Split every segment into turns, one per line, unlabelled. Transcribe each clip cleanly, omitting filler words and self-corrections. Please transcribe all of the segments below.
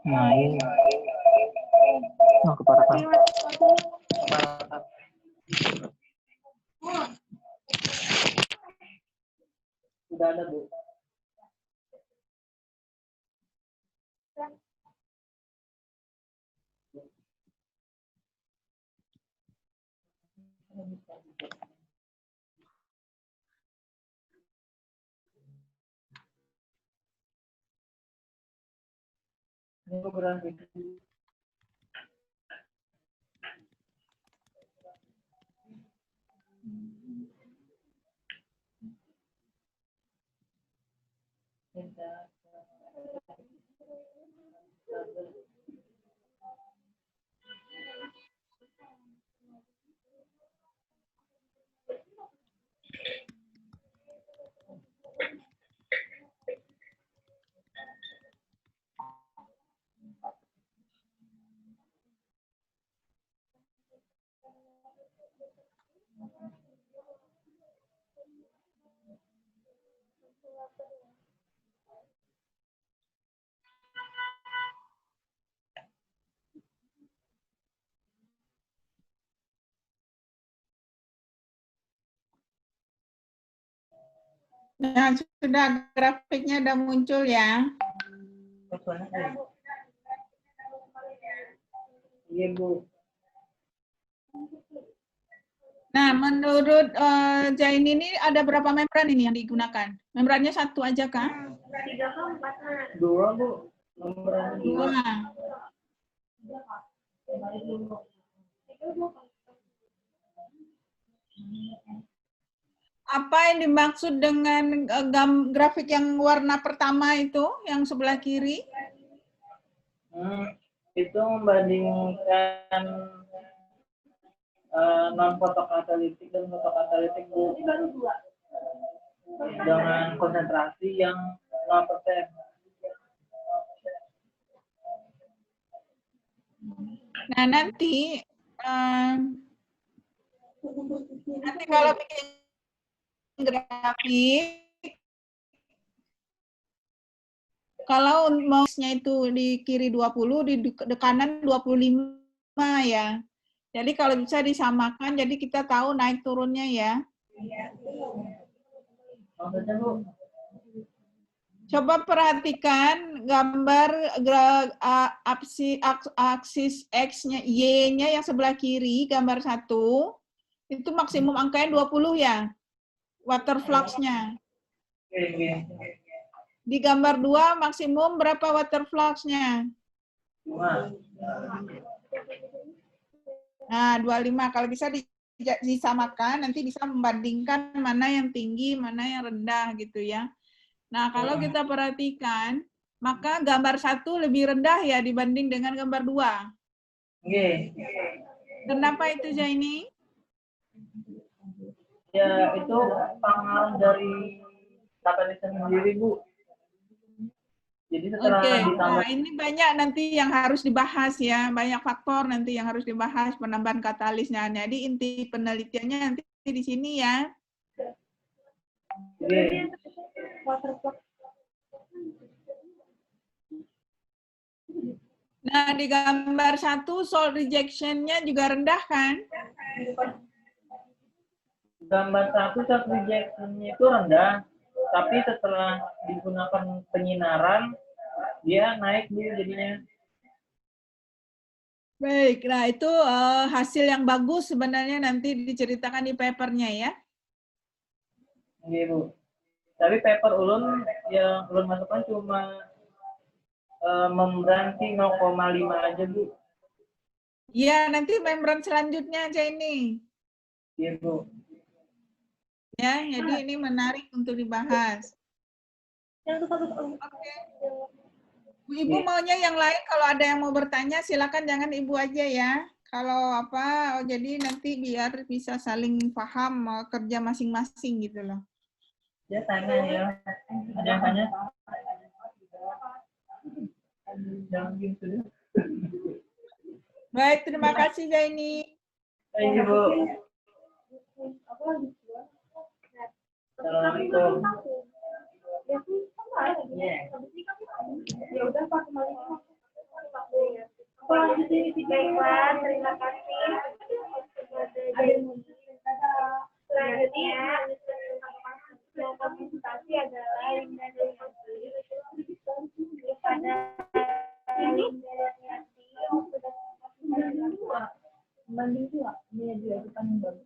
Main. Ke Parakan.
Sudah ada, Bu. Ini berarti.
Nah, sudah grafiknya udah muncul ya.
Iya, Bu.
Nah, menurut Jaini ini ada berapa membran ini yang digunakan? Membrannya satu aja kah?
3 ke 4.
2, Bu. Nomor 2.
Dua. Apa yang dimaksud dengan grafik yang warna pertama itu, yang sebelah kiri?
Itu membandingkan non fotokatalitik dan fotokatalitik, Bu. Dengan konsentrasi yang 0%.
Nah, nanti kalau bikin grafik, kalau mouse-nya itu di kiri 20, di kanan 25 ya. Jadi kalau bisa disamakan, jadi kita tahu naik turunnya ya.
Maksudnya, Bu?
Coba perhatikan gambar aksis X-nya, Y-nya yang sebelah kiri, gambar 1, itu maksimum angkanya 20 ya, water flux-nya. Di gambar 2, maksimum berapa water flux-nya?
5.
Nah, 25. Kalau bisa disamakan, nanti bisa membandingkan mana yang tinggi, mana yang rendah gitu ya. Nah, kalau kita perhatikan, maka gambar 1 lebih rendah ya dibanding dengan gambar 2. Kenapa itu, Jaini?
Ya, itu pengaruh dari katalisnya sendiri, Bu. Jadi setelah ditambah...
Nah, ini banyak nanti yang harus dibahas ya, banyak faktor nanti yang harus dibahas penambahan katalisnya. Jadi inti penelitiannya nanti di sini ya. Nah, di gambar 1 soil rejection-nya juga rendah kan?
Gambar 1 soil rejection-nya itu rendah, tapi setelah digunakan penyinaran, dia naik dulu jadinya.
Baik, nah itu hasil yang bagus sebenarnya nanti diceritakan di papernya ya.
Iya, Bu. Tapi paper ulun yang ulun masukkan cuma membran 0,5 aja, Bu.
Iya, nanti membran selanjutnya aja ini.
Iya, Bu.
Ya, jadi ini menarik untuk dibahas.
Oke.
Ibu maunya yang lain, kalau ada yang mau bertanya silakan, jangan Ibu aja ya. Kalau apa, jadi nanti biar bisa saling paham kerja masing-masing gitu loh.
Ya, tanya ya. Ada yang tanya? Jangan gitu deh.
Baik, terima kasih Jaini.
Thank you, Bu. Assalamualaikum. Iya.
Ya udah Pak, kembali. Baiklah, terima kasih kepada Jaimudi. Selanjutnya, yang presentasi adalah Linda dan Yati. Kepada Linda dan Yati, yang sudah dilakukan.
Banding juga, dia juga kita bagus.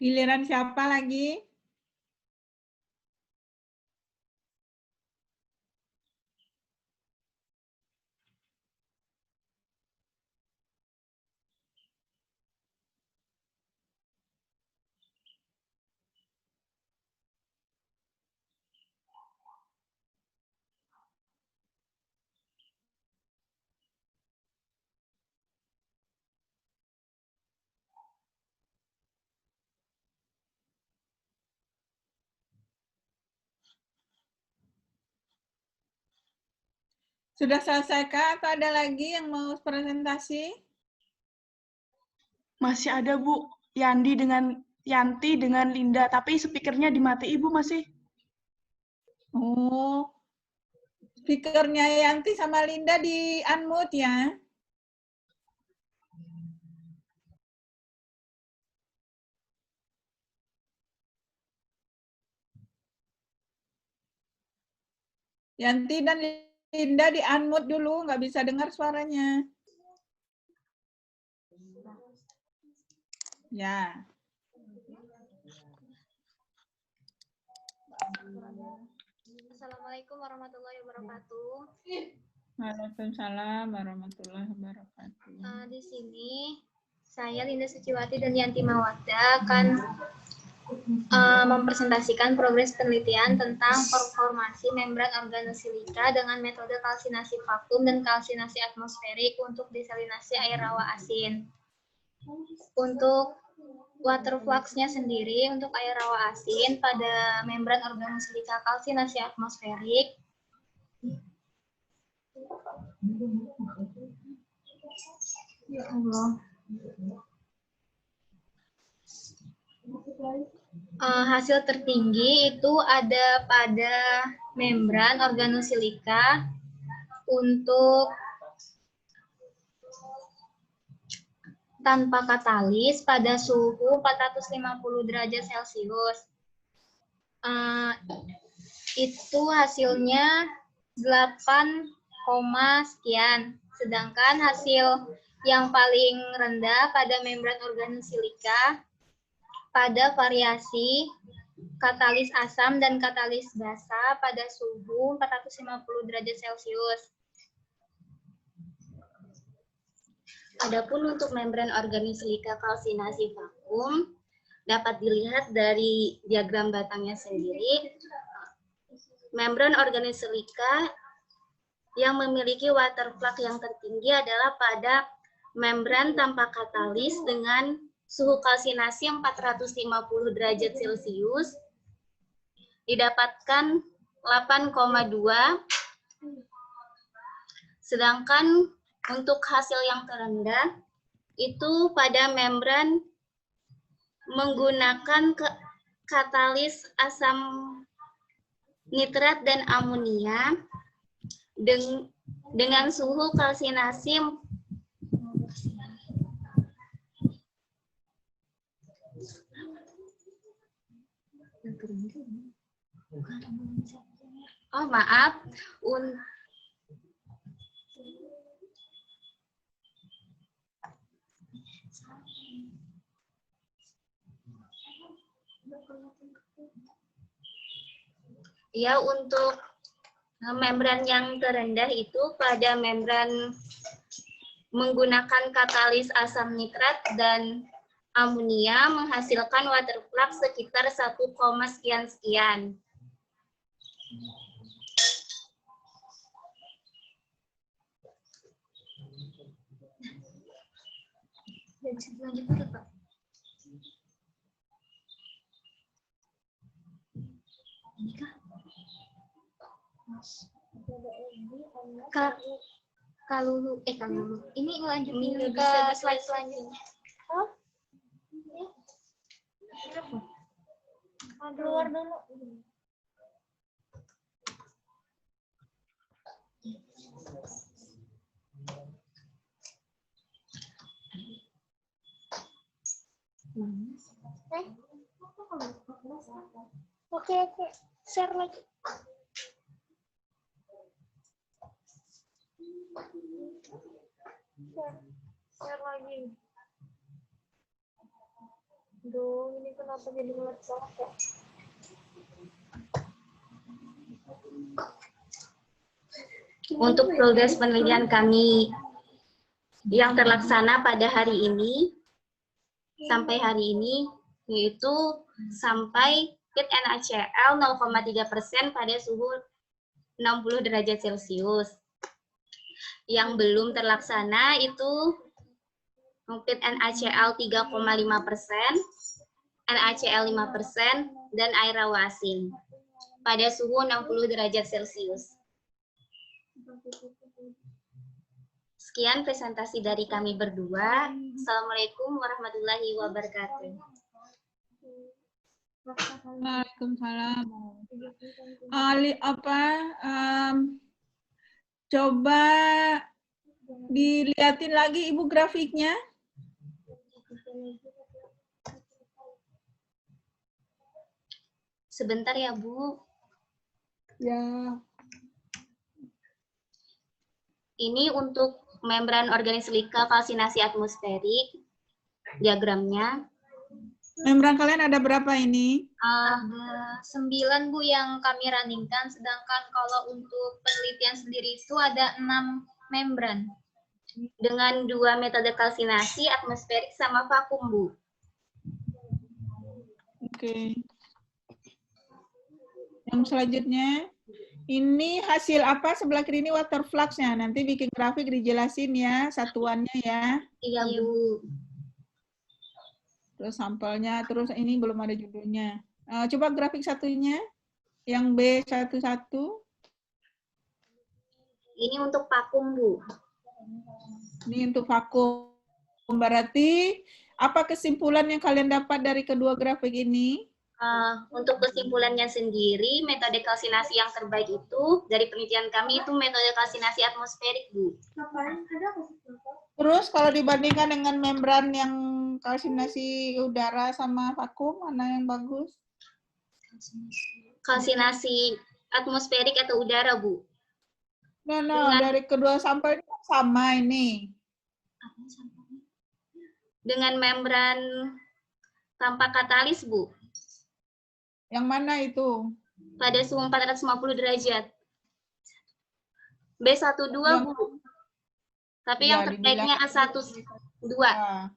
Giliran siapa lagi? Sudah selesai atau ada lagi yang mau presentasi?
Masih ada Bu, Yanti dengan Linda, tapi speakernya dimatiin Bu masih.
Oh, speakernya Yanti sama Linda di unmute ya. Yanti dan Linda di unmute dulu, nggak bisa dengar suaranya. Ya.
Assalamualaikum warahmatullahi wabarakatuh.
Waalaikumsalam warahmatullahi wabarakatuh.
Di sini saya Linda Suciwati dan Yanti Mawadda akan mempresentasikan progres penelitian tentang performasi membran organosilika dengan metode kalsinasi vakum dan kalsinasi atmosferik untuk desalinasi air rawa asin. Untuk water flux-nya sendiri untuk air rawa asin pada membran organosilika kalsinasi atmosferik ya Allah. Hasil tertinggi itu ada pada membran organosilika untuk tanpa katalis pada suhu 450 derajat Celcius. Itu hasilnya 8, sekian. Sedangkan hasil yang paling rendah pada membran organosilika pada variasi katalis asam dan katalis basa pada suhu 450 derajat Celcius. Adapun untuk membran organosilika kalsinasi vakum dapat dilihat dari diagram batangnya sendiri. Membran organosilika yang memiliki water flux yang tertinggi adalah pada membran tanpa katalis dengan suhu kalsinasi 450 derajat Celcius didapatkan 8,2. Sedangkan untuk hasil yang terendah itu pada membran menggunakan katalis asam nitrat dan amonia dengan suhu kalsinasi ya, untuk membran yang terendah itu pada membran menggunakan katalis asam nitrat dan amonia menghasilkan water flux sekitar 1, sekian-sekian. Kalau ini lanjutin ke slide selanjutnya. Keluar dulu. Oke, share lagi. Share lagi. Duh, ini kenapa jadi ngelecok ya? Untuk progres penelitian kami yang terlaksana pada hari ini, sampai hari ini, yaitu sampai fit NaCl 0,3% pada suhu 60 derajat Celcius. Yang belum terlaksana itu fit NaCl 3,5%, NaCl 5%, dan air awasin pada suhu 60 derajat Celcius. Sekian presentasi dari kami berdua. Assalamualaikum warahmatullahi wabarakatuh.
Waalaikumsalam. Coba dilihatin lagi Ibu grafiknya.
Sebentar ya, Bu.
Ya.
Ini untuk membran organik silika kalsinasi atmosferik, diagramnya.
Membran kalian ada berapa ini?
Ada 9, Bu, yang kami runningkan, sedangkan kalau untuk penelitian sendiri itu ada 6 membran. Dengan 2 metode kalsinasi, atmosferik, sama vakum, Bu.
Oke. Yang selanjutnya, ini hasil apa sebelah kiri ini water flux-nya. Nanti bikin grafik dijelasin ya, satuannya ya.
Iya, Bu.
Terus sampelnya, terus ini belum ada judulnya. Coba grafik satunya, yang B11.
Ini untuk vakum, Bu.
Ini untuk vakum. Berarti, apa kesimpulan yang kalian dapat dari kedua grafik ini?
Untuk kesimpulannya sendiri, metode kalsinasi yang terbaik itu, dari penelitian kami itu metode kalsinasi atmosferik, Bu.
Terus kalau dibandingkan dengan membran yang kalsinasi udara sama vakum, mana yang bagus?
Kalsinasi atmosferik atau udara, Bu?
No, dari kedua sampel ini sama ini.
Dengan membran tanpa katalis, Bu.
Yang mana itu?
Pada suhu 450 derajat. B12, Bu. Tapi yang terbaiknya A12.
Nah,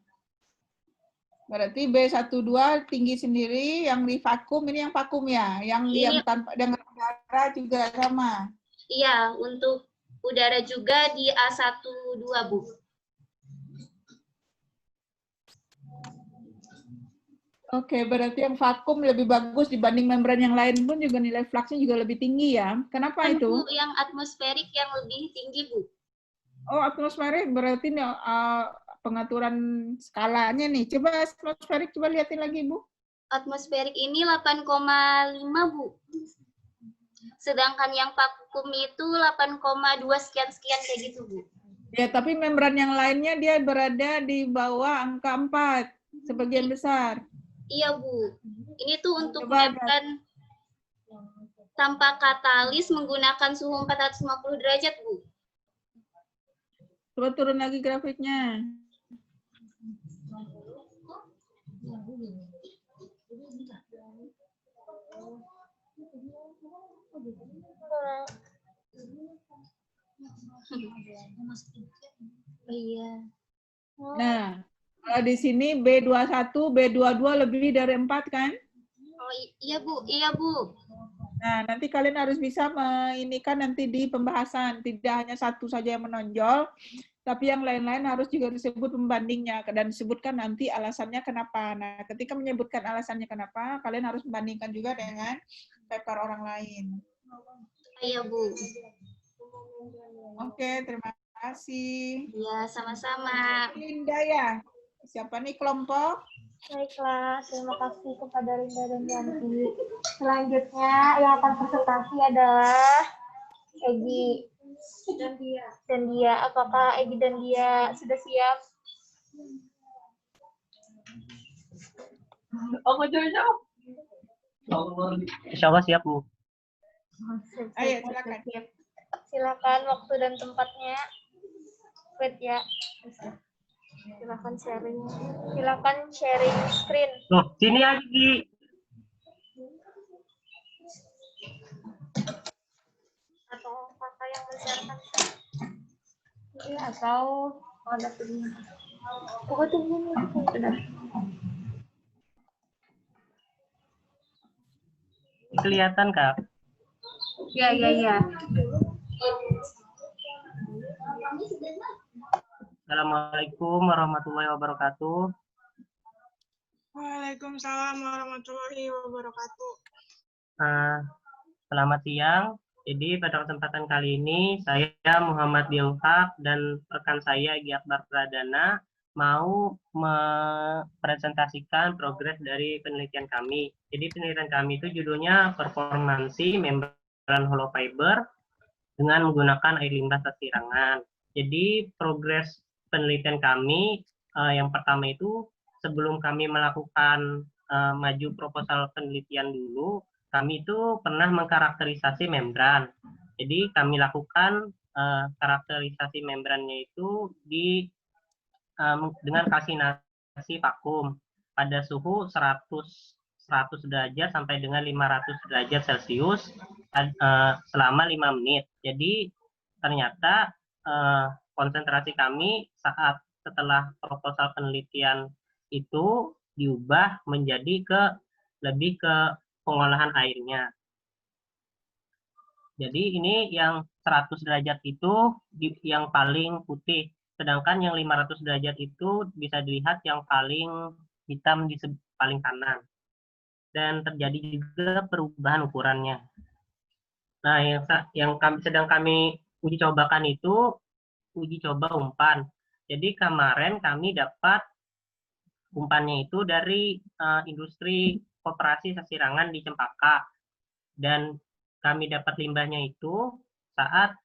berarti B12 tinggi sendiri, yang di vakum ini yang vakum ya? Yang tanpa dengan udara juga sama?
Iya, untuk udara juga di A12, Bu.
Oke, berarti yang vakum lebih bagus dibanding membran yang lain pun juga nilai fluxnya juga lebih tinggi ya. Kenapa itu?
Bu, yang atmosferik yang lebih tinggi, Bu.
Oh, atmosferik berarti pengaturan skalanya nih. Coba atmosferik, coba lihatin lagi, Bu.
Atmosferik ini 8,5, Bu. Sedangkan yang vakum itu 8,2 sekian-sekian kayak gitu, Bu.
Ya, tapi membran yang lainnya dia berada di bawah angka 4, sebagian besar.
Iya, Bu. Ini tuh untuk
Coba
membran tanpa katalis menggunakan suhu 450 derajat, Bu.
Coba turun lagi grafiknya.
Iya.
Nah, kalau di sini B21, B22 lebih dari 4 kan?
Oh iya, Bu. Iya, Bu.
Nah, nanti kalian harus bisa menginikan nanti di pembahasan. Tidak hanya satu saja yang menonjol, tapi yang lain-lain harus juga disebut pembandingnya. Dan disebutkan nanti alasannya kenapa. Nah, ketika menyebutkan alasannya kenapa, kalian harus membandingkan juga dengan paper orang lain.
Iya, Bu.
Oke, terima kasih.
Iya, sama-sama.
Linda ya? Siapa nih kelompok?
Baiklah, terima kasih kepada Linda dan Yanti. Selanjutnya yang akan presentasi adalah Egi dan dia. Apakah Egi dan dia sudah siap?
Insya Allah siap, Bu.
Ayo, silakan.
Silakan waktu dan tempatnya. Wait ya. Silakan sharing screen.
Loh, sini aja, Gi.
Atau kakak yang men-sharekan. Iya, atau ada tuh. Pokoknya tunggu sudah.
Kelihatan, Kak?
Ya.
Assalamualaikum warahmatullahi wabarakatuh.
Waalaikumsalam warahmatullahi wabarakatuh.
Selamat siang. Jadi pada kesempatan kali ini saya Muhammad Dilhaq dan rekan saya Egi Akbar Pradana mau mempresentasikan progres dari penelitian kami. Jadi penelitian kami itu judulnya performansi membran hollow fiber dengan menggunakan air limbah sasirangan. Jadi progres penelitian kami yang pertama itu sebelum kami melakukan maju proposal penelitian dulu, kami itu pernah mengkarakterisasi membran. Jadi kami lakukan karakterisasi membrannya itu dengan kalsinasi vakum pada suhu 100 derajat sampai dengan 500 derajat Celcius selama 5 menit. Jadi ternyata konsentrasi kami saat setelah proposal penelitian itu diubah menjadi lebih ke pengolahan airnya. Jadi ini yang 100 derajat itu yang paling putih, sedangkan yang 500 derajat itu bisa dilihat yang paling hitam di paling kanan. Dan terjadi juga perubahan ukurannya. Nah, yang sedang kami uji cobakan itu uji coba umpan. Jadi kemarin kami dapat umpannya itu dari industri koperasi sasirangan di Cempaka, dan kami dapat limbahnya itu saat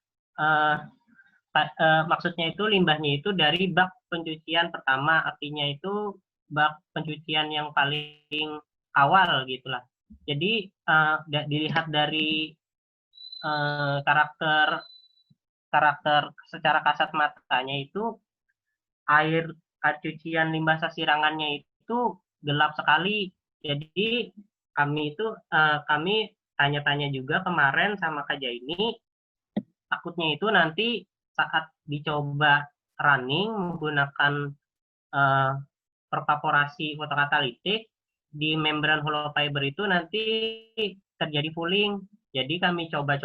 maksudnya itu limbahnya itu dari bak pencucian pertama, artinya itu bak pencucian yang paling awal gitulah. Jadi dilihat dari karakter secara kasat matanya itu air cucian limbah sasirangannya itu gelap sekali. Jadi kami tanya-tanya juga kemarin sama Kak Jaini, takutnya itu nanti saat dicoba running menggunakan pervaporasi fotokatalitik di membran hollow fiber itu nanti terjadi fouling. Jadi kami coba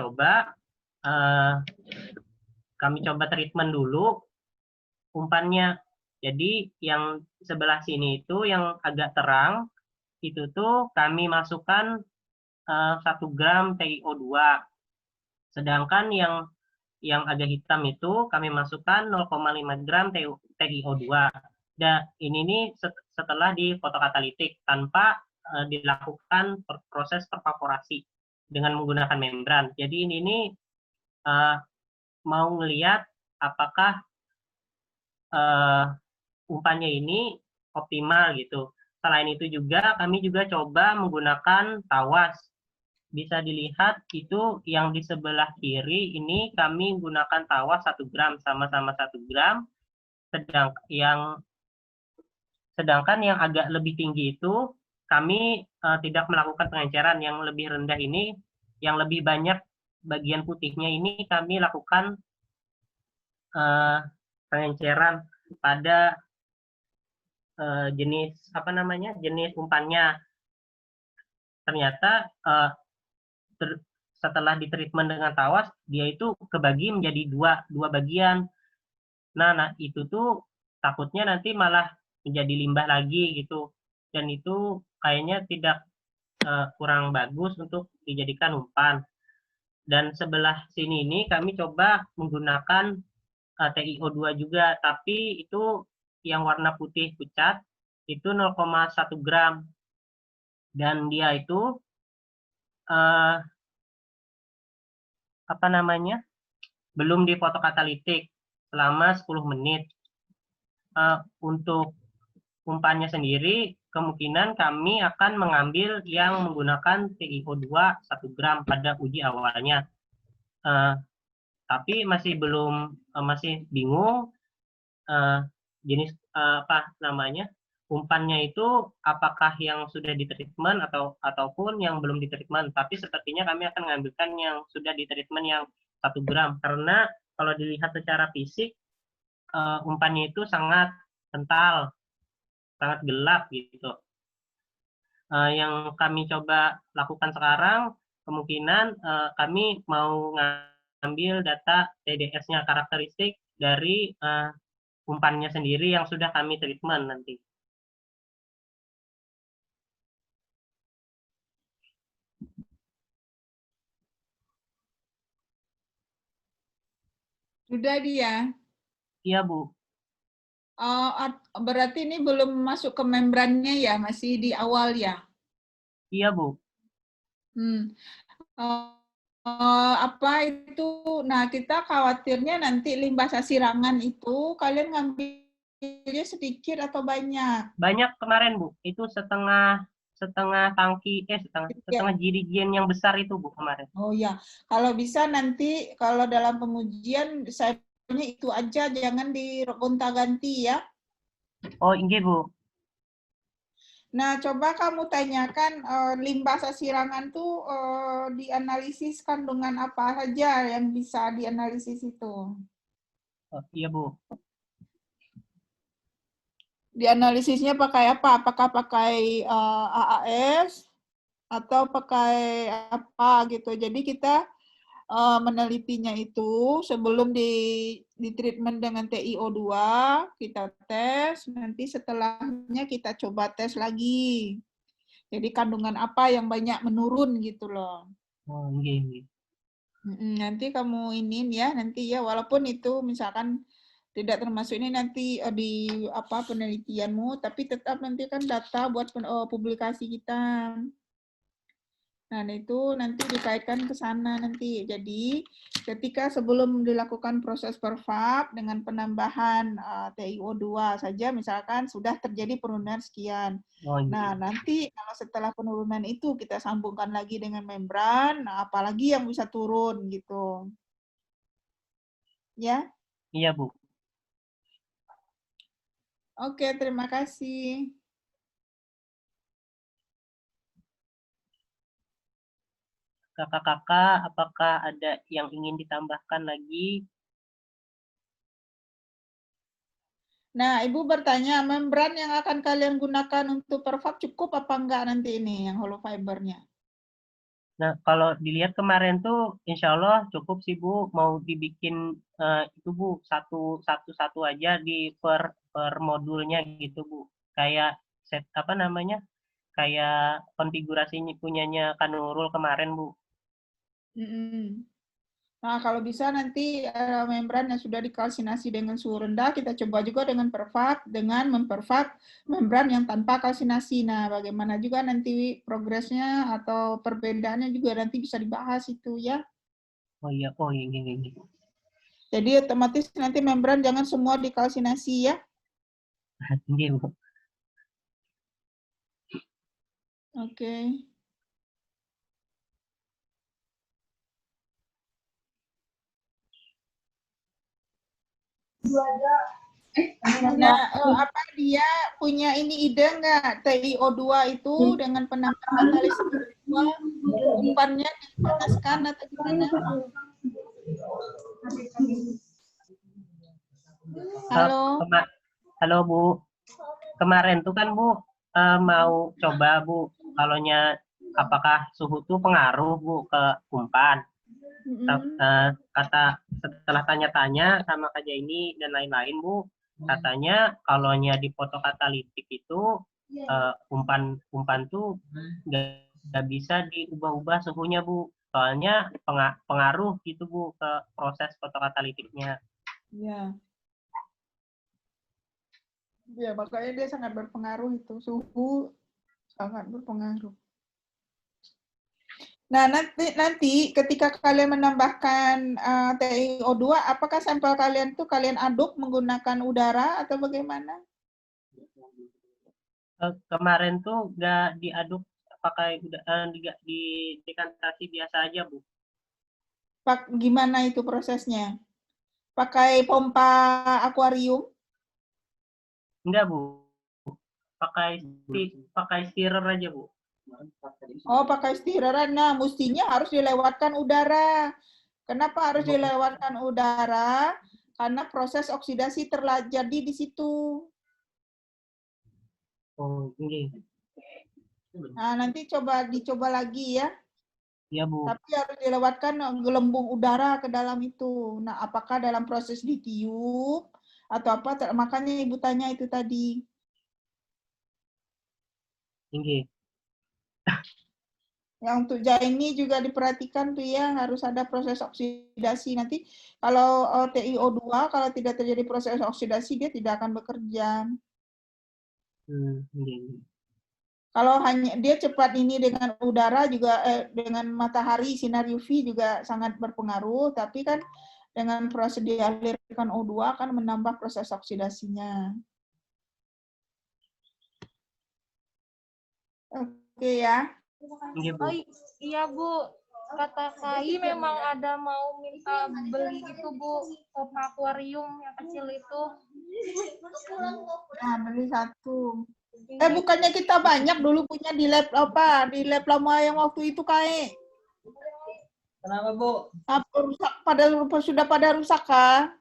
treatment dulu umpannya. Jadi yang sebelah sini itu yang agak terang itu tuh kami masukkan 1 gram TiO2. Sedangkan yang agak hitam itu kami masukkan 0,5 gram TiO2. Dan ini nih setelah di fotokatalitik tanpa dilakukan proses pervaporasi dengan menggunakan membran. Jadi ini nih mau ngelihat apakah umpannya ini optimal gitu. Selain itu juga kami juga coba menggunakan tawas. Bisa dilihat itu yang di sebelah kiri ini kami gunakan tawas 1 gram, sama-sama 1 gram. Sedangkan yang agak lebih tinggi itu kami tidak melakukan pengenceran. Yang lebih rendah ini, yang lebih banyak bagian putihnya ini kami lakukan pengenceran pada jenis jenis umpannya. Ternyata setelah ditreatment dengan tawas, dia itu kebagi menjadi dua bagian. Nah itu tuh takutnya nanti malah menjadi limbah lagi gitu, dan itu kayaknya tidak kurang bagus untuk dijadikan umpan. Dan sebelah sini ini kami coba menggunakan TiO2 juga, tapi itu yang warna putih pucat itu 0,1 gram, dan dia itu belum di fotokatalitik selama 10 menit. Untuk umpannya sendiri kemungkinan kami akan mengambil yang menggunakan TiO2 1 gram pada uji awalnya. Tapi masih bingung jenis umpannya itu apakah yang sudah ditreatment ataupun yang belum ditreatment. Tapi sepertinya kami akan mengambilkan yang sudah ditreatment yang 1 gram, karena kalau dilihat secara fisik umpannya itu sangat kental, sangat gelap gitu. Yang kami coba lakukan sekarang kemungkinan kami mau ngambil data TDS-nya, karakteristik dari umpannya sendiri yang sudah kami treatment nanti.
Sudah dia.
Iya, Bu.
Berarti ini belum masuk ke membrannya ya, masih di awal ya?
Iya, Bu.
Apa itu? Nah, kita khawatirnya nanti limbah sasirangan itu kalian ngambilnya sedikit atau banyak?
Banyak kemarin, Bu. Itu setengah tangki, setengah jirigen yang besar itu, Bu, kemarin.
Oh ya, kalau bisa nanti kalau dalam pengujian saya itu aja, jangan digonta-ganti ya.
Oh, iya, Bu.
Nah, coba kamu tanyakan limbah sasirangan tuh dianalisis kandungan apa saja yang bisa dianalisis itu.
Oh, iya, Bu.
Dianalisisnya pakai apa? Apakah pakai AAS atau pakai apa gitu. Jadi kita menelitinya itu sebelum di treatment dengan TiO2, kita tes, nanti setelahnya kita coba tes lagi. Jadi kandungan apa yang banyak menurun gitu loh.
Oh, iya.
Nanti kamu inin ya, nanti ya, walaupun itu misalkan tidak termasuk ini nanti di penelitianmu, tapi tetap nanti kan data buat publikasi kita. Nah, itu nanti dikaitkan ke sana nanti. Jadi, ketika sebelum dilakukan proses perfab dengan penambahan TiO2 saja, misalkan sudah terjadi penurunan sekian.
Oh, iya.
Nah, nanti kalau setelah penurunan itu kita sambungkan lagi dengan membran, nah apalagi yang bisa turun gitu. Ya?
Iya, Bu.
Oke, terima kasih.
Kakak-kakak, apakah ada yang ingin ditambahkan lagi?
Nah, Ibu bertanya, membran yang akan kalian gunakan untuk perfab cukup apa enggak nanti ini, yang hollow fibernya?
Nah, kalau dilihat kemarin tuh, insya Allah cukup sih, Bu. Mau dibikin itu, Bu, satu aja di per modulnya gitu, Bu. Kayak kayak konfigurasinya punyanya Kanurul kemarin, Bu.
Nah, kalau bisa nanti membran yang sudah dikalsinasi dengan suhu rendah, kita coba juga dengan memperfab membran yang tanpa kalsinasi. Nah, bagaimana juga nanti progresnya atau perbedaannya juga nanti bisa dibahas itu ya.
Oh iya, iya.
Jadi otomatis nanti membran jangan semua dikalsinasi ya.
Iya, Bu.
Oke. Nah, apa dia punya ini ide nggak TiO2 itu dengan penambahan HCl2 umpannya dipanaskan atau gimana? Halo.
Halo Bu. Kemarin tuh kan Bu mau coba Bu, kalaunya apakah suhu tuh pengaruh Bu ke umpan? Kata setelah tanya-tanya sama Kak Jaini dan lain-lain Bu, katanya kalaunya di fotokatalitik itu umpan tuh nggak bisa diubah-ubah suhunya Bu, soalnya pengaruh gitu Bu ke proses fotokatalitiknya.
Ya. Ya, makanya dia sangat berpengaruh itu, suhu sangat berpengaruh. Nah, nanti ketika kalian menambahkan TiO2, apakah sampel kalian tuh kalian aduk menggunakan udara atau bagaimana?
Kemarin tuh nggak diaduk pakai dikantasi biasa aja Bu.
Gimana itu prosesnya? Pakai pompa akuarium?
Enggak Bu, pakai stirrer aja Bu.
Oh, pakai stirrer. Nah, mestinya harus dilewatkan udara. Kenapa harus dilewatkan udara? Karena proses oksidasi terjadi di situ.
Oh, ini.
Nah, nanti dicoba lagi ya.
Iya Bu.
Tapi harus dilewatkan gelembung udara ke dalam itu. Nah, apakah dalam proses ditiup atau apa? Makanya Ibu tanya itu tadi.
Tinggi.
Yang untuk Jaini juga diperhatikan tuh ya, harus ada proses oksidasi. Nanti kalau TiO2, kalau tidak terjadi proses oksidasi, dia tidak akan bekerja. Kalau hanya dia cepat ini dengan udara juga, dengan matahari, sinar UV juga sangat berpengaruh, tapi kan dengan proses dialirkan O2 akan menambah proses oksidasinya. Oke ya.
Oh iya Bu, kata Kai memang ada mau minta beli itu Bu, pompa akuarium yang kecil itu.
Nah, beli satu. Bukannya kita banyak dulu punya di lab apa? Di lab lama yang waktu itu Kai.
Kenapa Bu?
Apa rusak? Sudah pada rusak kah?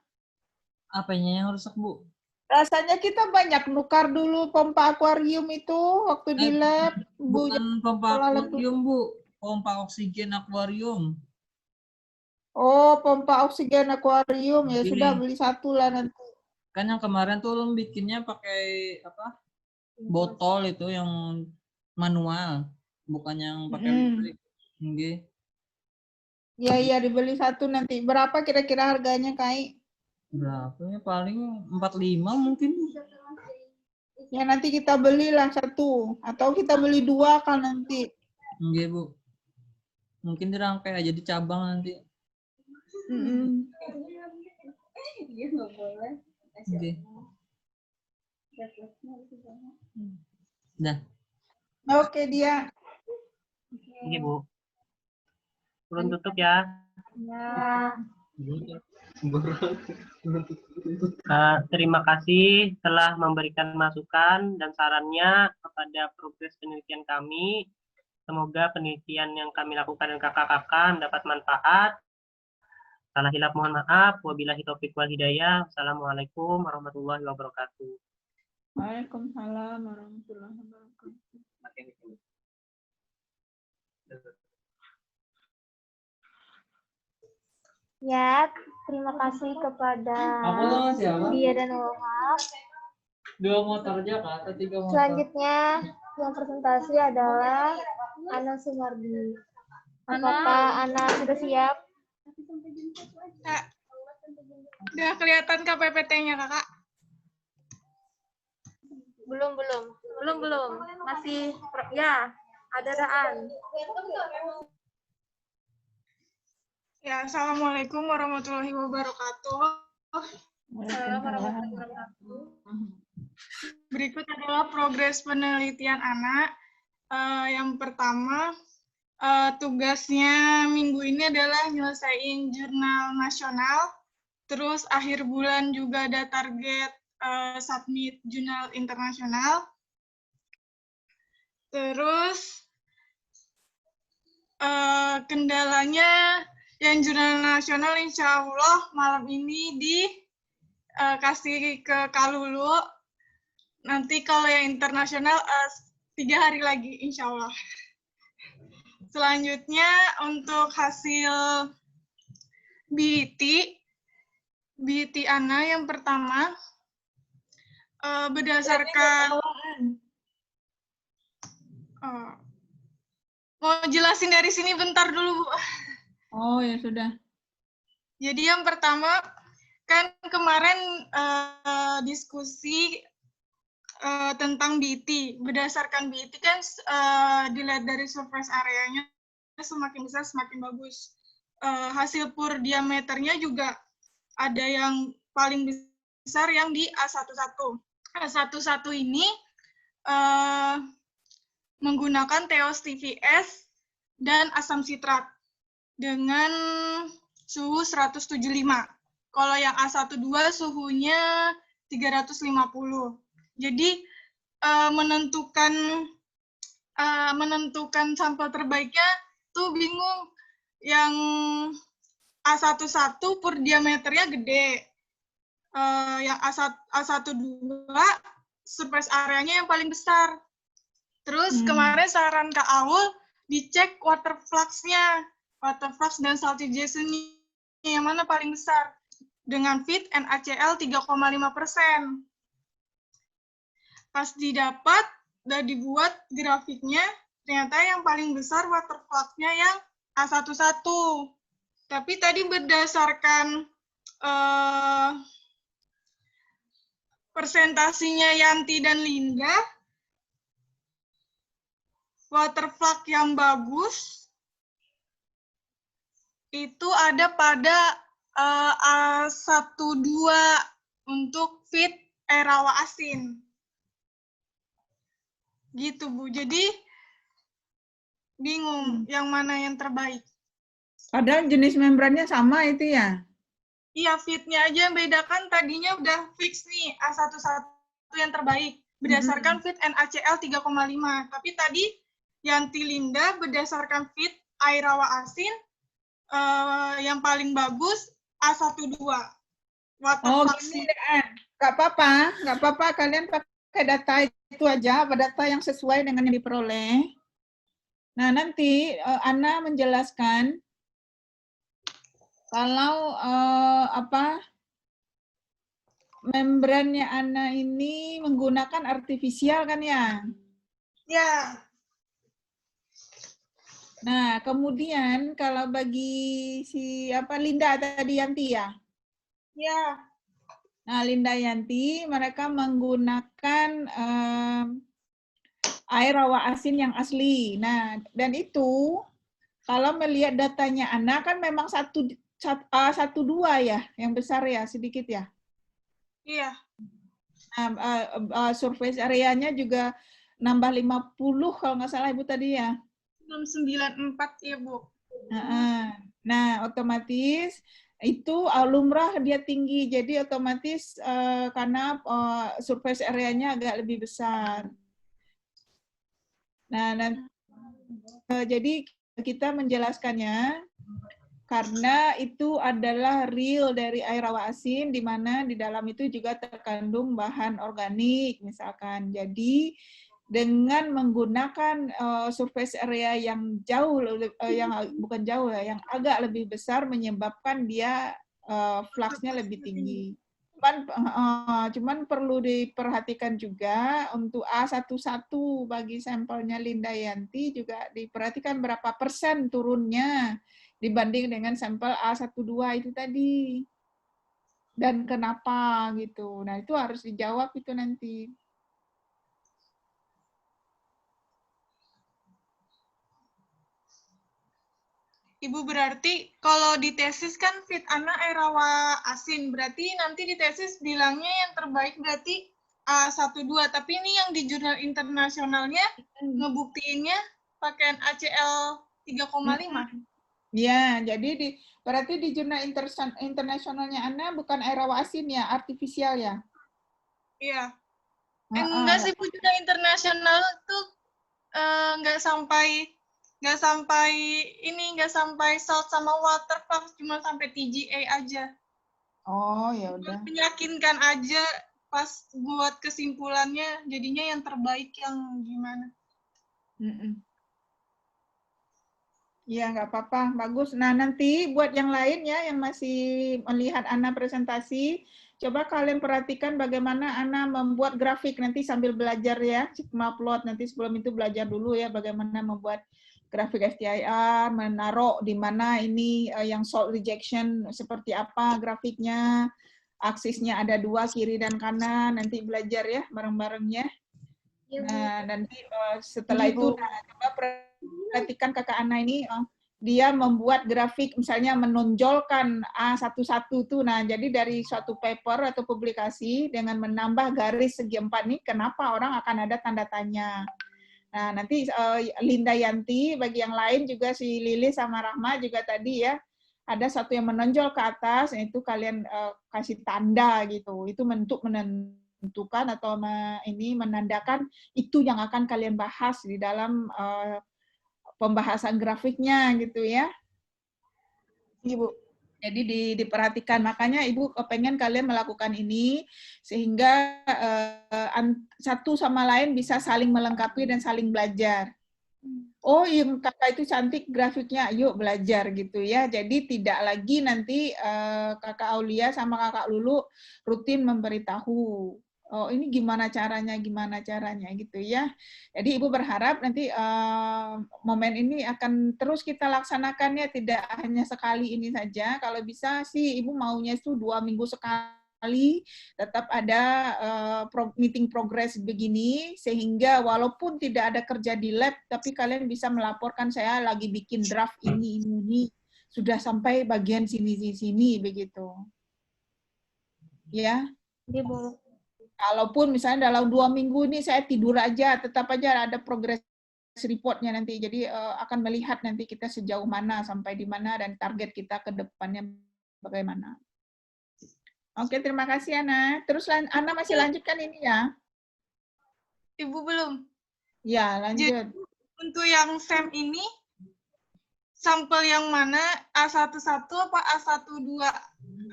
Apanya yang rusak Bu?
Rasanya kita banyak nukar dulu pompa akuarium itu waktu di lab.
Bukan pompa akuarium Bu, pompa oksigen akuarium.
Oh, pompa oksigen akuarium ya. Sudah beli satu lah nanti.
Kan yang kemarin tuh lo bikinnya pakai apa? Botol itu yang manual, bukan yang pakai listrik. Nggih.
Iya, dibeli satu nanti. Berapa kira-kira harganya, Kai?
Berapa ya? Paling 45 mungkin.
Ya nanti kita belilah satu. Atau kita beli dua kan nanti.
Nggih Bu. Mungkin dirangkai aja di cabang nanti. Nggih. Dah.
Oke, dia.
Iya Bu. Turun tutup ya.
Ya.
Terima kasih telah memberikan masukan dan sarannya kepada progres penelitian kami. Semoga penelitian yang kami lakukan dan kakak-kakak mendapat manfaat. Salah hilap mohon maaf. Wabillahi taufiq wal hidayah. Wassalamualaikum warahmatullahi wabarakatuh.
Waalaikumsalam warahmatullahi wabarakatuh.
Ya, terima kasih kepada Dia dan Wahab.
2 motor aja Kak, atau 3 motor?
Selanjutnya yang presentasi adalah Ana Sumardi. Apakah Ana sudah siap?
Kak, udah kelihatan KPPT-nya, Kakak?
Belum. Masih, ya, ada-adaan.
Ya, Assalamualaikum warahmatullahi wabarakatuh. Berikut adalah progres penelitian anak. Yang pertama, tugasnya minggu ini adalah nyelesain jurnal nasional. Terus akhir bulan juga ada target submit jurnal internasional. Terus kendalanya yang jurnal nasional insya Allah malam ini dikasih ke Kalulu. Nanti kalau yang internasional 3 hari lagi insya Allah. Selanjutnya untuk hasil BIT Ana yang pertama berdasarkan mau jelasin dari sini bentar dulu, Bu.
Oh, ya sudah.
Jadi yang pertama, kan kemarin diskusi tentang BIT. Berdasarkan BIT kan dilihat dari surface areanya, semakin besar semakin bagus. Hasil pur diameternya juga ada yang paling besar yang di A11. A11 ini menggunakan TeOS TVS dan asam sitrat dengan suhu 175. Kalau yang A12 suhunya 350. Jadi menentukan sampel terbaiknya tuh bingung. Yang A11 pur diameternya gede. Yang A12 surface areanya yang paling besar. Terus kemarin saran Kak Aul dicek water flux-nya. Water flux dan saltigestion-nya yang mana paling besar. Dengan fit NaCl 3,5%. Pas didapat, udah dibuat grafiknya, ternyata yang paling besar water flux-nya yang A11. Tapi tadi berdasarkan presentasinya Yanti dan Linda, water flux yang bagus itu ada pada A12 untuk fit air rawa asin. Gitu, Bu. Jadi bingung yang mana yang terbaik.
Padahal jenis membrannya sama itu ya?
Iya, fitnya aja yang bedakan. Tadinya udah fix nih, A11 yang terbaik. Berdasarkan fit NaCl 3,5. Tapi tadi Yanti Linda berdasarkan fit air rawa asin, yang paling bagus A12.
Oh, gini deh. Nggak apa-apa. Kalian pakai data itu aja, data yang sesuai dengan yang diperoleh. Nah, nanti Ana menjelaskan kalau membrannya Ana ini menggunakan artifisial kan ya?
Ya.
Nah, kemudian kalau bagi si Linda tadi Yanti ya?
Ya.
Nah, Linda Yanti mereka menggunakan air rawa asin yang asli. Nah, dan itu kalau melihat datanya Ana kan memang 1,2 ya, yang besar ya, sedikit ya.
Iya.
Nah, surface area-nya juga nambah 50 kalau nggak salah Ibu tadi ya.
94 ya, Bu.
Nah, otomatis itu lumrah dia tinggi, jadi otomatis karena surface area-nya agak lebih besar. Nah, jadi kita menjelaskannya karena itu adalah real dari air rawa asin, di mana di dalam itu juga terkandung bahan organik, misalkan. Jadi dengan menggunakan surface area yang jauh, yang bukan jauh ya, yang agak lebih besar menyebabkan dia fluxnya lebih tinggi. Cuman perlu diperhatikan juga untuk A11 bagi sampelnya Linda Yanti juga diperhatikan berapa persen turunnya dibanding dengan sampel A12 itu tadi. Dan kenapa gitu. Nah, itu harus dijawab itu nanti.
Ibu, berarti kalau di tesis kan fit Ana Erawa Asin, berarti nanti di tesis bilangnya yang terbaik berarti A12, tapi ini yang di jurnal internasionalnya ngebuktiinnya pakaian ACL 3,5.
Ya, jadi berarti di jurnal internasionalnya Anda bukan Erawa Asin ya, artifisial ya?
Iya. Enggak sih, Bu, jurnal internasional tuh nggak sampai salt sama water puff, cuma sampai TGA aja.
Oh, ya udah.
Meyakinkan aja pas buat kesimpulannya, jadinya yang terbaik yang gimana.
Iya, nggak apa-apa, bagus. Nah, nanti buat yang lain ya, yang masih melihat Ana presentasi, coba kalian perhatikan bagaimana Ana membuat grafik nanti sambil belajar ya, Sigma plot. Nanti sebelum itu belajar dulu ya, bagaimana membuat grafik STIR, menaruh di mana ini yang salt rejection, seperti apa grafiknya, aksisnya ada 2, kiri dan kanan, nanti belajar ya, bareng-barengnya. Nah, nanti setelah itu, coba perhatikan kakak Ana ini, dia membuat grafik, misalnya menonjolkan A11 tuh. Nah, jadi dari suatu paper atau publikasi, dengan menambah garis segi 4 nih, kenapa orang akan ada tanda tanya. Nah, nanti Linda Yanti, bagi yang lain juga si Lili sama Rahma juga tadi ya, ada satu yang menonjol ke atas, itu kalian kasih tanda gitu. Itu bentuk menentukan atau ini menandakan itu yang akan kalian bahas di dalam pembahasan grafiknya gitu ya. Ibu. Jadi diperhatikan, makanya Ibu pengen kalian melakukan ini sehingga satu sama lain bisa saling melengkapi dan saling belajar. Oh, yang kakak itu cantik grafiknya, yuk belajar gitu ya. Jadi tidak lagi nanti kakak Aulia sama kakak Lulu rutin memberitahu, oh ini gimana caranya gitu ya. Jadi Ibu berharap nanti momen ini akan terus kita laksanakan ya, tidak hanya sekali ini saja. Kalau bisa sih Ibu maunya itu 2 minggu sekali, tetap ada meeting progress begini, sehingga walaupun tidak ada kerja di lab, tapi kalian bisa melaporkan saya lagi bikin draft ini sudah sampai bagian sini begitu. Ya.
Ibu.
Kalaupun misalnya dalam 2 minggu ini saya tidur aja, tetap aja ada progress reportnya nanti. Jadi akan melihat nanti kita sejauh mana, sampai di mana, dan target kita ke depannya bagaimana. Oke, terima kasih Ana. Terus Ana masih lanjutkan ini ya?
Ibu belum.
Ya, lanjut.
Jadi, untuk yang SEM ini, sampel yang mana? A11 apa A12?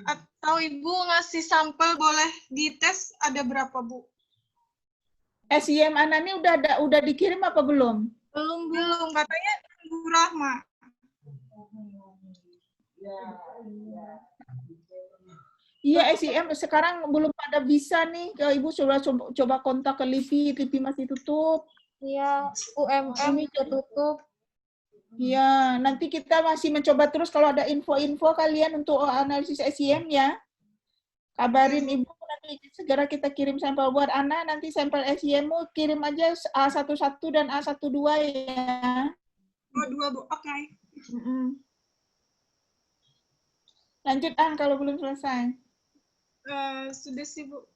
Atau Ibu ngasih sampel boleh dites ada berapa, Bu?
SIM Ana ini udah dikirim apa belum?
Belum. Katanya Bu Rahma.
Iya, SIM sekarang belum pada bisa nih. Ibu sudah coba kontak ke LIPI masih tutup.
Iya, UMM juga tutup.
Iya, nanti kita masih mencoba terus kalau ada info-info kalian untuk analisis SIM ya. Kabarin Ibu, nanti segera kita kirim sampel buat Ana, nanti sampel SIM-mu kirim aja A11 dan A12 ya.
Dua, Bu. Oke.
Lanjut, An, kalau belum selesai.
Sudah sih, Bu.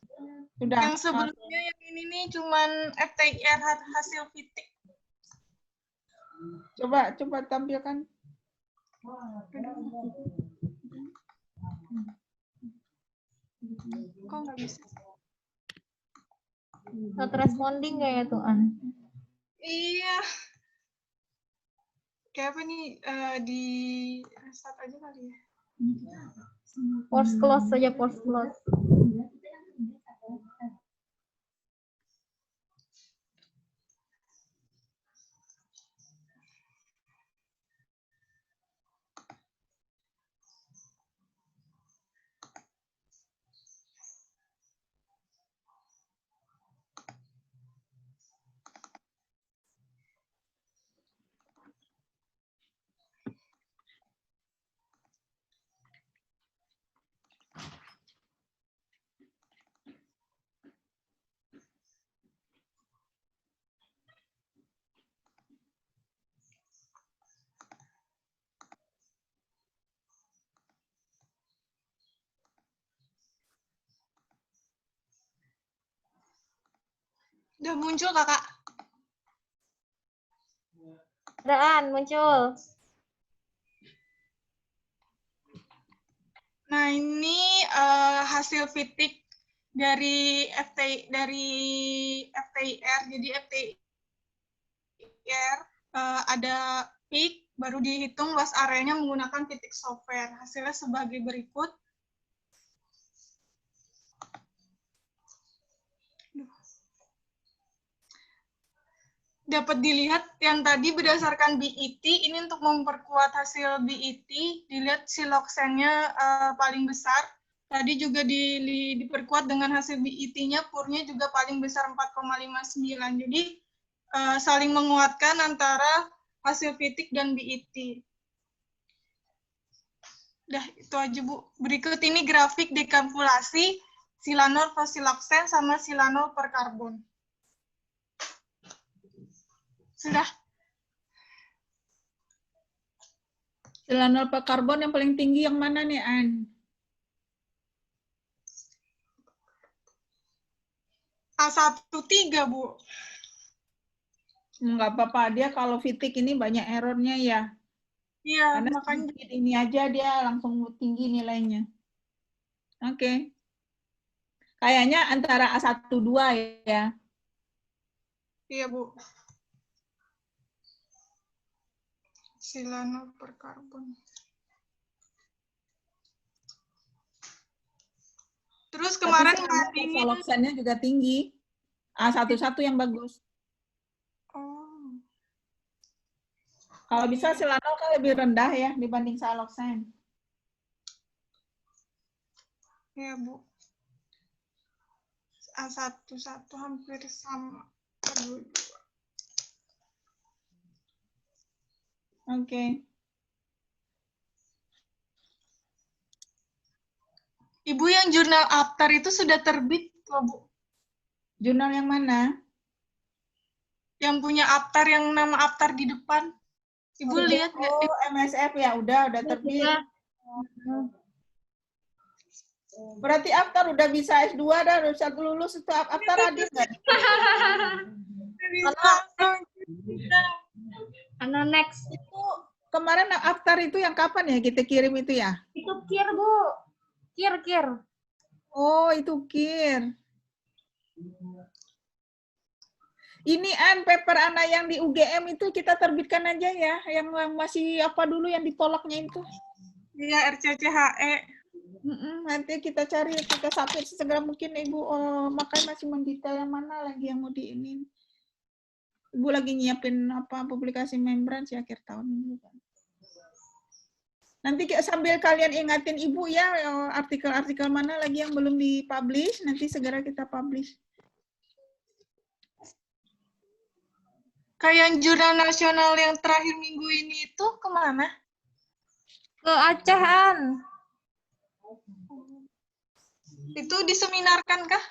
Sudah.
Yang sebelumnya yang ini nih cuman FTIR hasil fitik.
Coba tampilkan.
Kok nggak bisa?
Not responding kayak tuh, An.
Iya. Kayak apa nih? Di restart aja kali ya.
Force close saja, force close.
Udah muncul, Kakak.
Adaan muncul.
Nah, ini hasil fitik dari FTIR. Jadi FTIR ada peak, baru dihitung luas areanya menggunakan fitik software. Hasilnya sebagai berikut. Dapat dilihat yang tadi berdasarkan BET, ini untuk memperkuat hasil BET, dilihat siloksennya paling besar. Tadi juga diperkuat dengan hasil BET-nya, purnya juga paling besar 4,59. Jadi saling menguatkan antara hasil fitik dan BET. Udah, itu aja, Bu. Berikut ini grafik dekalkulasi silanol per siloksen sama silanol per karbon. Sudah.
Silanol per karbon yang paling tinggi yang mana nih, An?
A13, Bu.
Nggak apa-apa, dia kalau fitik ini banyak errornya ya.
Iya,
Karena
makanya.
sedikit ini aja dia langsung tinggi nilainya. Oke. Kayaknya antara A12 ya.
Iya, Bu. Silanol per karbon. Terus kemarin bandingin.
Siloksennya juga tinggi. A11 yang bagus.
Oh.
Kalau bisa silanol kan lebih rendah ya dibanding siloksen.
Iya, Bu. A11 hampir sama. Aduh.
Oke.
Ibu, yang jurnal Aptar itu sudah terbit loh, Bu.
Jurnal yang mana?
Yang punya Aptar, yang nama Aptar di depan. Ibu lihat nggak?
Oh, MSF ya, udah terbit. Berarti Aptar udah bisa S2 dah, udah bisa lulus itu Aptar hadir nggak?
Karena next.
Itu kemarin Aptar itu yang kapan ya kita kirim itu ya?
Itu kir, Bu. Kir.
Oh, itu KIR. Ini paper anak yang di UGM itu kita terbitkan aja ya, yang masih apa dulu yang ditolaknya itu.
Iya, RCCHE.
Nanti kita cari, kita submit segera mungkin Ibu. Makanya masih mendetail yang mana lagi yang mau diinin. Ibu lagi nyiapin apa publikasi membran sih akhir tahun ini kan. Nanti sambil kalian ingatin Ibu ya, artikel-artikel mana lagi yang belum dipublish, nanti segera kita publish.
Kayak jurnal nasional yang terakhir minggu ini itu kemana?
Ke Acehan.
Itu diseminarkan kah?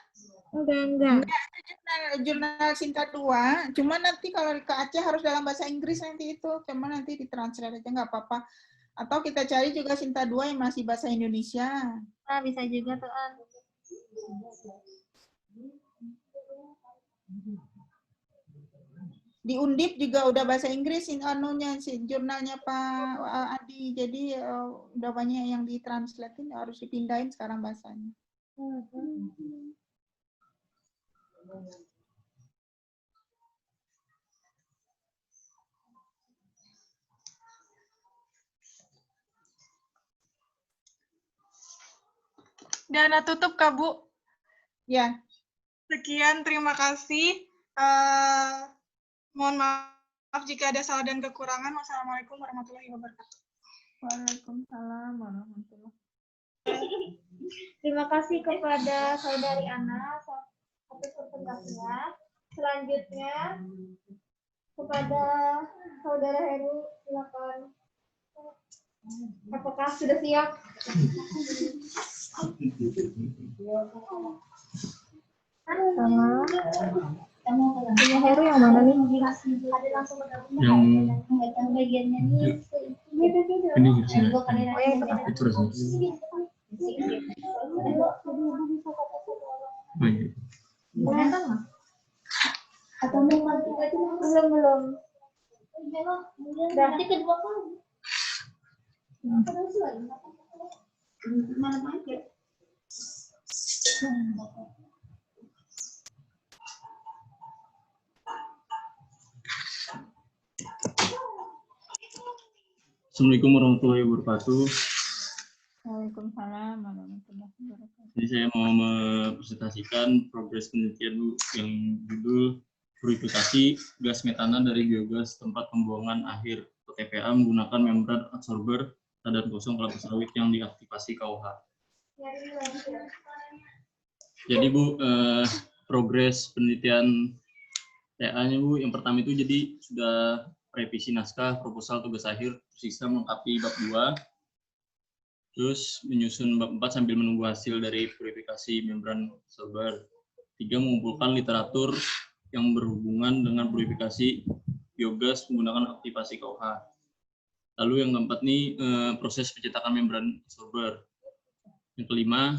Enggak.
Jurnal Sinta 2, cuma nanti kalau ke Aceh harus dalam bahasa Inggris nanti itu, cuma nanti ditranslate aja nggak apa-apa. Atau kita cari juga Sinta 2 yang masih bahasa Indonesia.
Nah, bisa juga tuh, An.
Di Undip juga udah bahasa Inggris anunya jurnalnya Pak Adi, jadi udah banyak yang ditranslatein, harus dipindahin sekarang bahasanya.
Dana tutup, Kak, Bu.
Ya.
Sekian, terima kasih. Mohon maaf jika ada salah dan kekurangan. Wassalamualaikum warahmatullahi wabarakatuh.
Waalaikumsalam warahmatullahi wabarakatuh.
Terima kasih kepada Saudari Ana atas presentasinya. Selanjutnya kepada Saudara Heru, silakan. Apakah sudah siap? Punya Heru yang mana nih? Ada langsung yang bagiannya nih.
Ini
Itu
oh, iya.
Belum. Berarti kedua kali.
Assalamualaikum warahmatullahi wabarakatuh.
Waalaikumsalam warahmatullahi wabarakatuh.
Jadi saya mau mempresentasikan progres penelitian Bu, yang judul purifikasi gas metana dari biogas tempat pembuangan akhir atau TPA menggunakan membran absorber badan kosong kelapa sawit yang diaktifasi KUH. Jadi Bu, progres penelitian TA-nya Bu, yang pertama itu jadi sudah revisi naskah proposal tugas akhir tersisa melengkapi bab 2. Terus menyusun bab 4 sambil menunggu hasil dari purifikasi membran absorber. 3. Mengumpulkan literatur yang berhubungan dengan purifikasi biogas menggunakan aktivasi KUH. Lalu yang keempat nih proses pencetakan membran absorber. Yang kelima,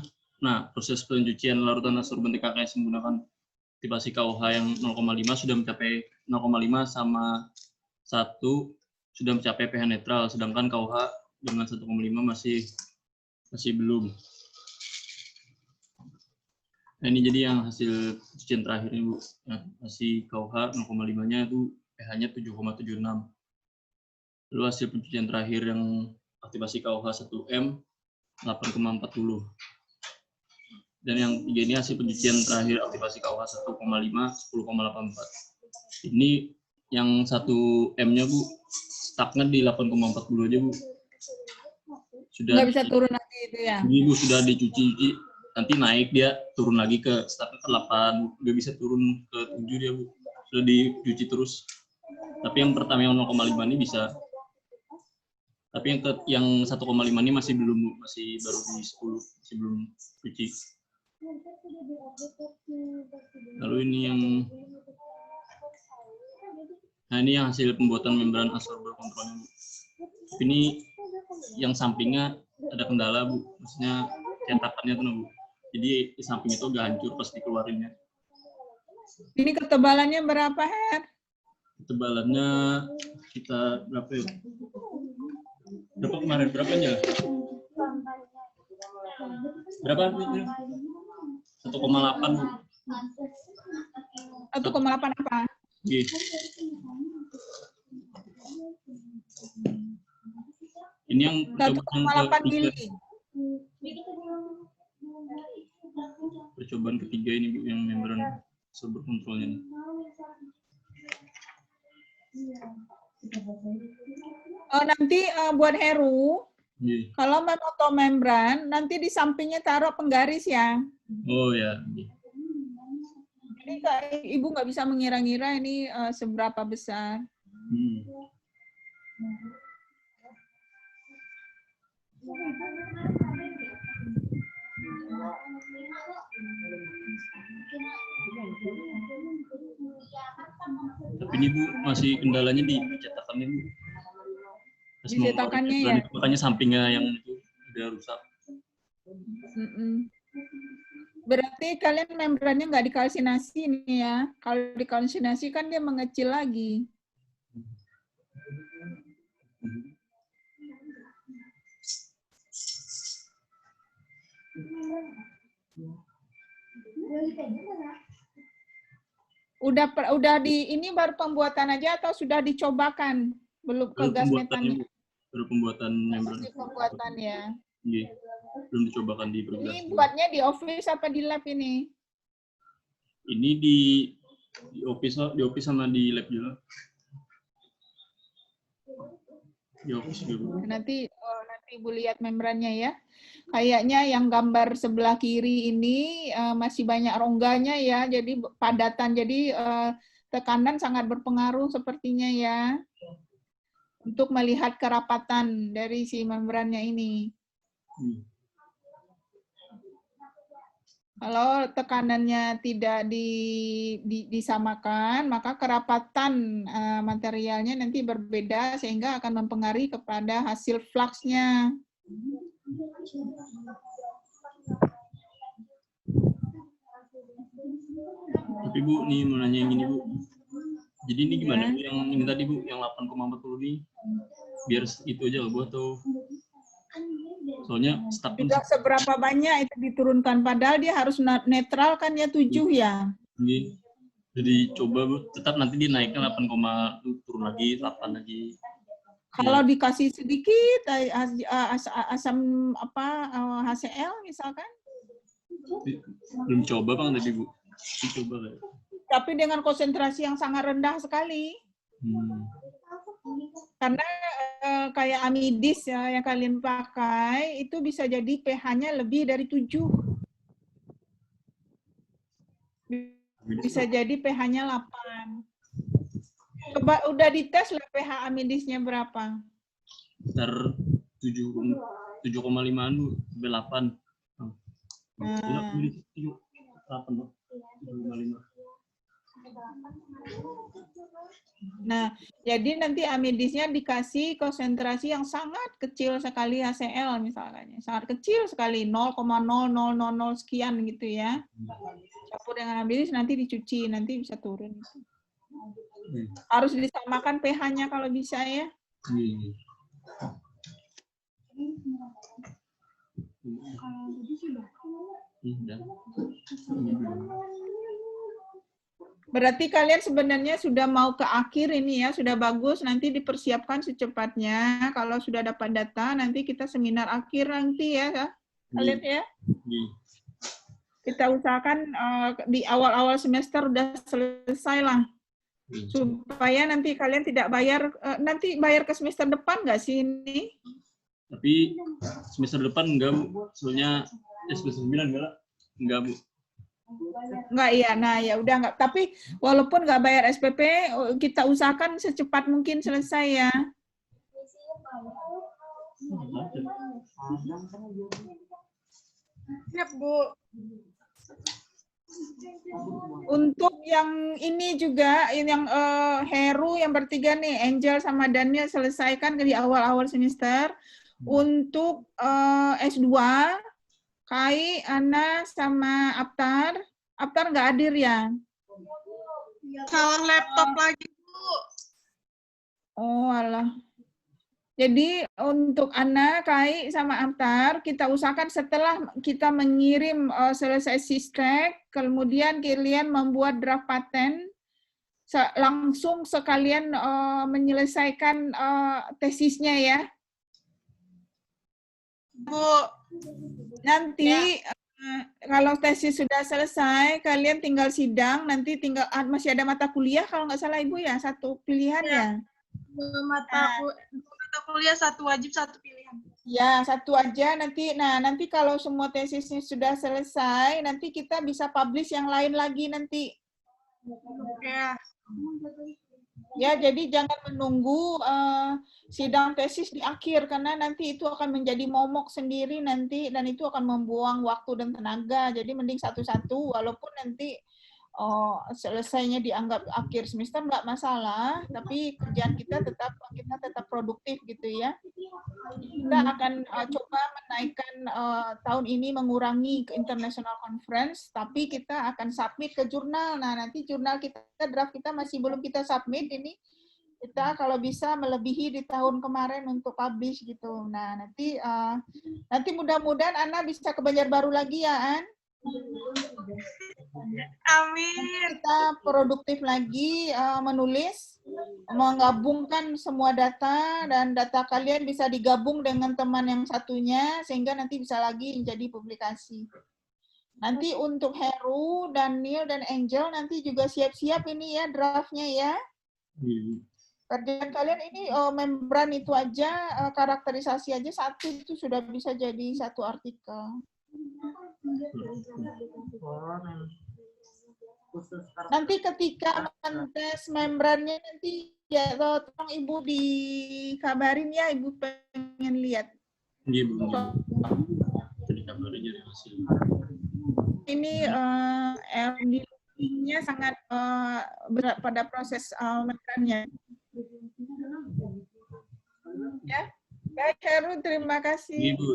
proses pencucian larutan absorben TKKS menggunakan aktivasi KUH yang 0,5 sudah mencapai 0,5 sama 1 sudah mencapai pH netral, sedangkan KUH dengan 1,5 masih belum. Nah, ini jadi yang hasil pencucian terakhir ini Bu. Nah, masih KUH 0,5-nya itu pH-nya 7,76. Lalu hasil pencucian terakhir yang aktivasi KUH 1M 8,40. Dan yang 3 ini hasil pencucian terakhir aktivasi KUH 1,5 10,84. Ini yang 1M-nya Bu stagnan di 8,40 aja Bu. Sudah
Nggak bisa turun lagi itu ya?
Ini Bu sudah dicuci, nanti naik dia turun lagi ke stagnan ke 8, nggak bisa turun ke 7 dia Bu. Sudah dicuci terus. Tapi yang pertama yang 0,5 ini bisa. Tapi yang 1,5 ini masih belum Bu, masih baru di 10, masih belum cuci. Lalu ini ini yang hasil pembuatan membran absorber kontrolnya Bu. Ini yang sampingnya ada kendala Bu, maksudnya cetakannya tuh Bu. Jadi di samping itu agak hancur pas dikeluarinnya.
Ini ketebalannya berapa, Her?
Ketebalannya kita berapa ya? Berapa kemarin? Berapanya? Berapa? 1,8 Bu.
1,8 apa?
Iya. Ini yang
1,8 mili.
Percobaan ketiga ini Bu, yang membran absorber kontrolnya nih.
Nanti buat Heru,
Iya.
kalau memotong membran, nanti di sampingnya taruh penggaris ya.
Oh ya.
Jadi Ibu nggak bisa mengira-ngira ini seberapa besar.
Tapi ini Bu masih kendalanya di cetakannya Bu.
Di cetakannya ya?
Makanya sampingnya yang itu udah rusak.
Berarti kalian membrannya nggak dikalsinasi nih ya. Kalau dikalsinasi kan dia mengecil lagi. Udah di ini baru pembuatan aja atau sudah dicobakan? Belum ke gas metannya?
Baru pembuatan membran.
Masih pembuatan ya.
Iya. Belum dicobakan di bergas.
Ini buatnya di office apa di lab ini?
Ini di office sama di lab juga. Di office juga.
Nanti Ibu lihat membrannya ya. Kayaknya yang gambar sebelah kiri ini masih banyak rongganya ya, jadi padatan, jadi tekanan sangat berpengaruh sepertinya ya untuk melihat kerapatan dari si membrannya ini. Kalau tekanannya tidak disamakan, maka kerapatan materialnya nanti berbeda sehingga akan mempengaruhi kepada hasil fluxnya.
Tapi Bu, nih mau nanya yang ini Bu. Jadi ini gimana Bu, yang ini tadi Bu, yang 8,40 nih, biar itu aja Bu atau soalnya staf kan
Tidak seberapa banyak itu diturunkan, padahal dia harus netral kan ya 7 ya.
ini. Jadi coba Bu, tetap nanti dinaikkan 8, turun lagi 8 lagi.
Kalau dikasih sedikit asam HCl misalkan,
Belum coba Bang tadi Bu. Coba kayak.
tapi dengan konsentrasi yang sangat rendah sekali. Karena kayak amidis ya yang kalian pakai itu bisa jadi pH-nya lebih dari 7. Bisa jadi pH-nya 8. Coba udah dites lah pH amidisnya berapa?
Sekitar 7,5-an Bu, sampai 8.
Nah.
8 Bu. 7,5.
Nah, jadi nanti amidisnya dikasih konsentrasi yang sangat kecil sekali HCl misalnya. Sangat kecil sekali, 0,0000 sekian gitu ya. Campur dengan amidis nanti dicuci, nanti bisa turun. Harus disamakan pH-nya kalau bisa ya. Berarti kalian sebenarnya sudah mau ke akhir ini ya, sudah bagus, nanti dipersiapkan secepatnya. Kalau sudah dapat data, nanti kita seminar akhir nanti ya, kalian ya. Kita usahakan di awal-awal semester udah selesai lah. Supaya nanti kalian tidak bayar, nanti bayar ke semester depan nggak sih ini?
Tapi semester depan enggak Bu, soalnya semester 9 enggak Bu.
Enggak, iya. Nah, ya udah enggak. Tapi walaupun enggak bayar SPP, kita usahakan secepat mungkin selesai ya.
Siap, Bu.
Untuk yang ini juga, yang Heru yang bertiga nih, Angel sama Daniel selesaikan di awal-awal semester. Untuk S2, Kai, Ana, sama Aptar. Aptar nggak hadir ya?
Salah laptop lagi, Bu.
Oh, alah. Jadi untuk Ana, Kai, sama Aptar, kita usahakan setelah kita mengirim selesai sistrek, kemudian kalian membuat draft paten, langsung sekalian menyelesaikan tesisnya ya.
Bu.
Nanti kalau tesis sudah selesai, kalian tinggal sidang, nanti tinggal masih ada mata kuliah kalau nggak salah Ibu ya, satu pilihan ya.
Mata kuliah satu wajib, satu pilihan.
Ya, satu aja nanti. Nah, nanti kalau semua tesisnya sudah selesai, nanti kita bisa publish yang lain lagi nanti.
Ya.
Ya, jadi jangan menunggu sidang tesis di akhir, karena nanti itu akan menjadi momok sendiri nanti, dan itu akan membuang waktu dan tenaga. Jadi mending satu-satu, walaupun nanti selesainya dianggap akhir semester nggak masalah, tapi kerjaan kita tetap produktif gitu ya. Kita akan coba menaikkan tahun ini mengurangi ke international conference, tapi kita akan submit ke jurnal. Nah, nanti jurnal kita, draft kita masih belum kita submit ini. Kita kalau bisa melebihi di tahun kemarin untuk publish gitu. Nah, nanti mudah-mudahan Ana bisa ke Banjarbaru lagi ya, An.
Amin.
Kita produktif lagi menulis, menggabungkan semua data, dan data kalian bisa digabung dengan teman yang satunya, sehingga nanti bisa lagi menjadi publikasi. Nanti untuk Heru, Daniel, dan Angel, nanti juga siap-siap ini ya draftnya ya. Kerjaan kalian ini membran itu aja, karakterisasi aja satu, itu sudah bisa jadi satu artikel. Nanti ketika mentes membrannya nanti ya tolong Ibu dikabarin ya, Ibu pengen lihat.
Iya Bu. Jadi kabarin jadi hasil.
Ini LD-nya sangat berat pada proses membrannya. Ya. Baik, Heru, terima kasih.
Ibu,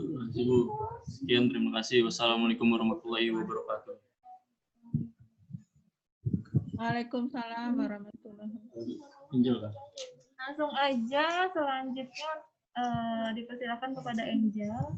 sekian, terima kasih. Wassalamualaikum warahmatullahi wabarakatuh.
Waalaikumsalam warahmatullahi wabarakatuh.
Angel kan?
Langsung aja selanjutnya dipersilakan kepada Angel.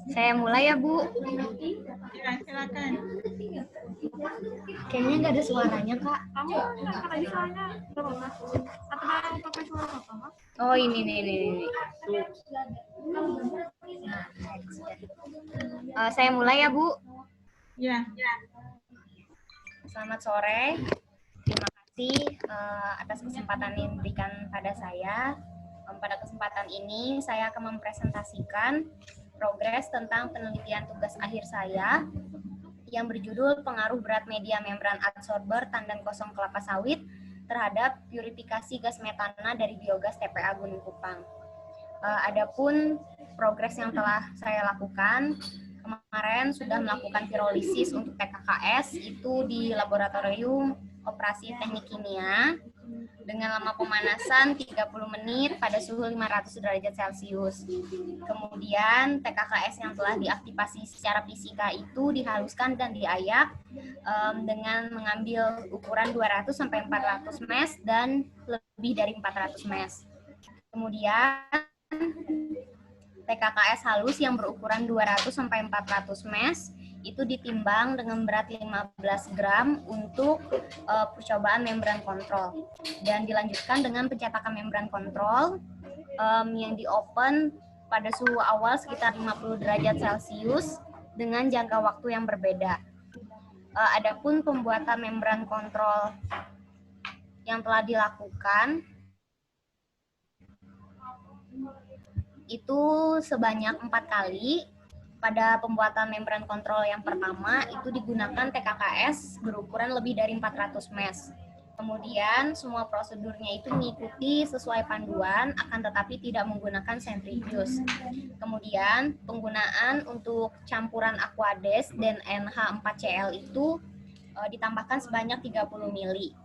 Saya mulai ya, Bu.
Ya, silakan.
Kayaknya nggak ada suaranya, Kak.
Kamu angkat aja soalnya nggak apa-apa. Atau mau pakai suara apa?
Oh, ini. Saya mulai ya, Bu.
Ya.
Selamat sore. Terima kasih atas kesempatan yang diberikan pada saya. Pada kesempatan ini, saya akan mempresentasikan progres tentang penelitian tugas akhir saya yang berjudul pengaruh berat media membran adsorber tandan kosong kelapa sawit terhadap purifikasi gas metana dari biogas TPA Gunung Kupang. Adapun progres yang telah saya lakukan, kemarin sudah melakukan pirolisis untuk TKKS itu di Laboratorium Operasi Teknik Kimia dengan lama pemanasan 30 menit pada suhu 500 derajat Celcius. Kemudian TKKS yang telah diaktifasi secara fisika itu dihaluskan dan diayak dengan mengambil ukuran 200 sampai 400 mes dan lebih dari 400 mes. Kemudian TKKS halus yang berukuran 200 sampai 400 mes itu ditimbang dengan berat 15 gram untuk percobaan membran kontrol dan dilanjutkan dengan pencetakan membran kontrol yang di-open pada suhu awal sekitar 50 derajat Celcius dengan jangka waktu yang berbeda. Adapun pembuatan membran kontrol yang telah dilakukan itu sebanyak 4 kali. Pada pembuatan membran kontrol yang pertama itu digunakan TKKS berukuran lebih dari 400 mes. Kemudian semua prosedurnya itu mengikuti sesuai panduan akan tetapi tidak menggunakan centrifuge. Kemudian penggunaan untuk campuran Aquades dan NH4Cl itu ditambahkan sebanyak 30 mili.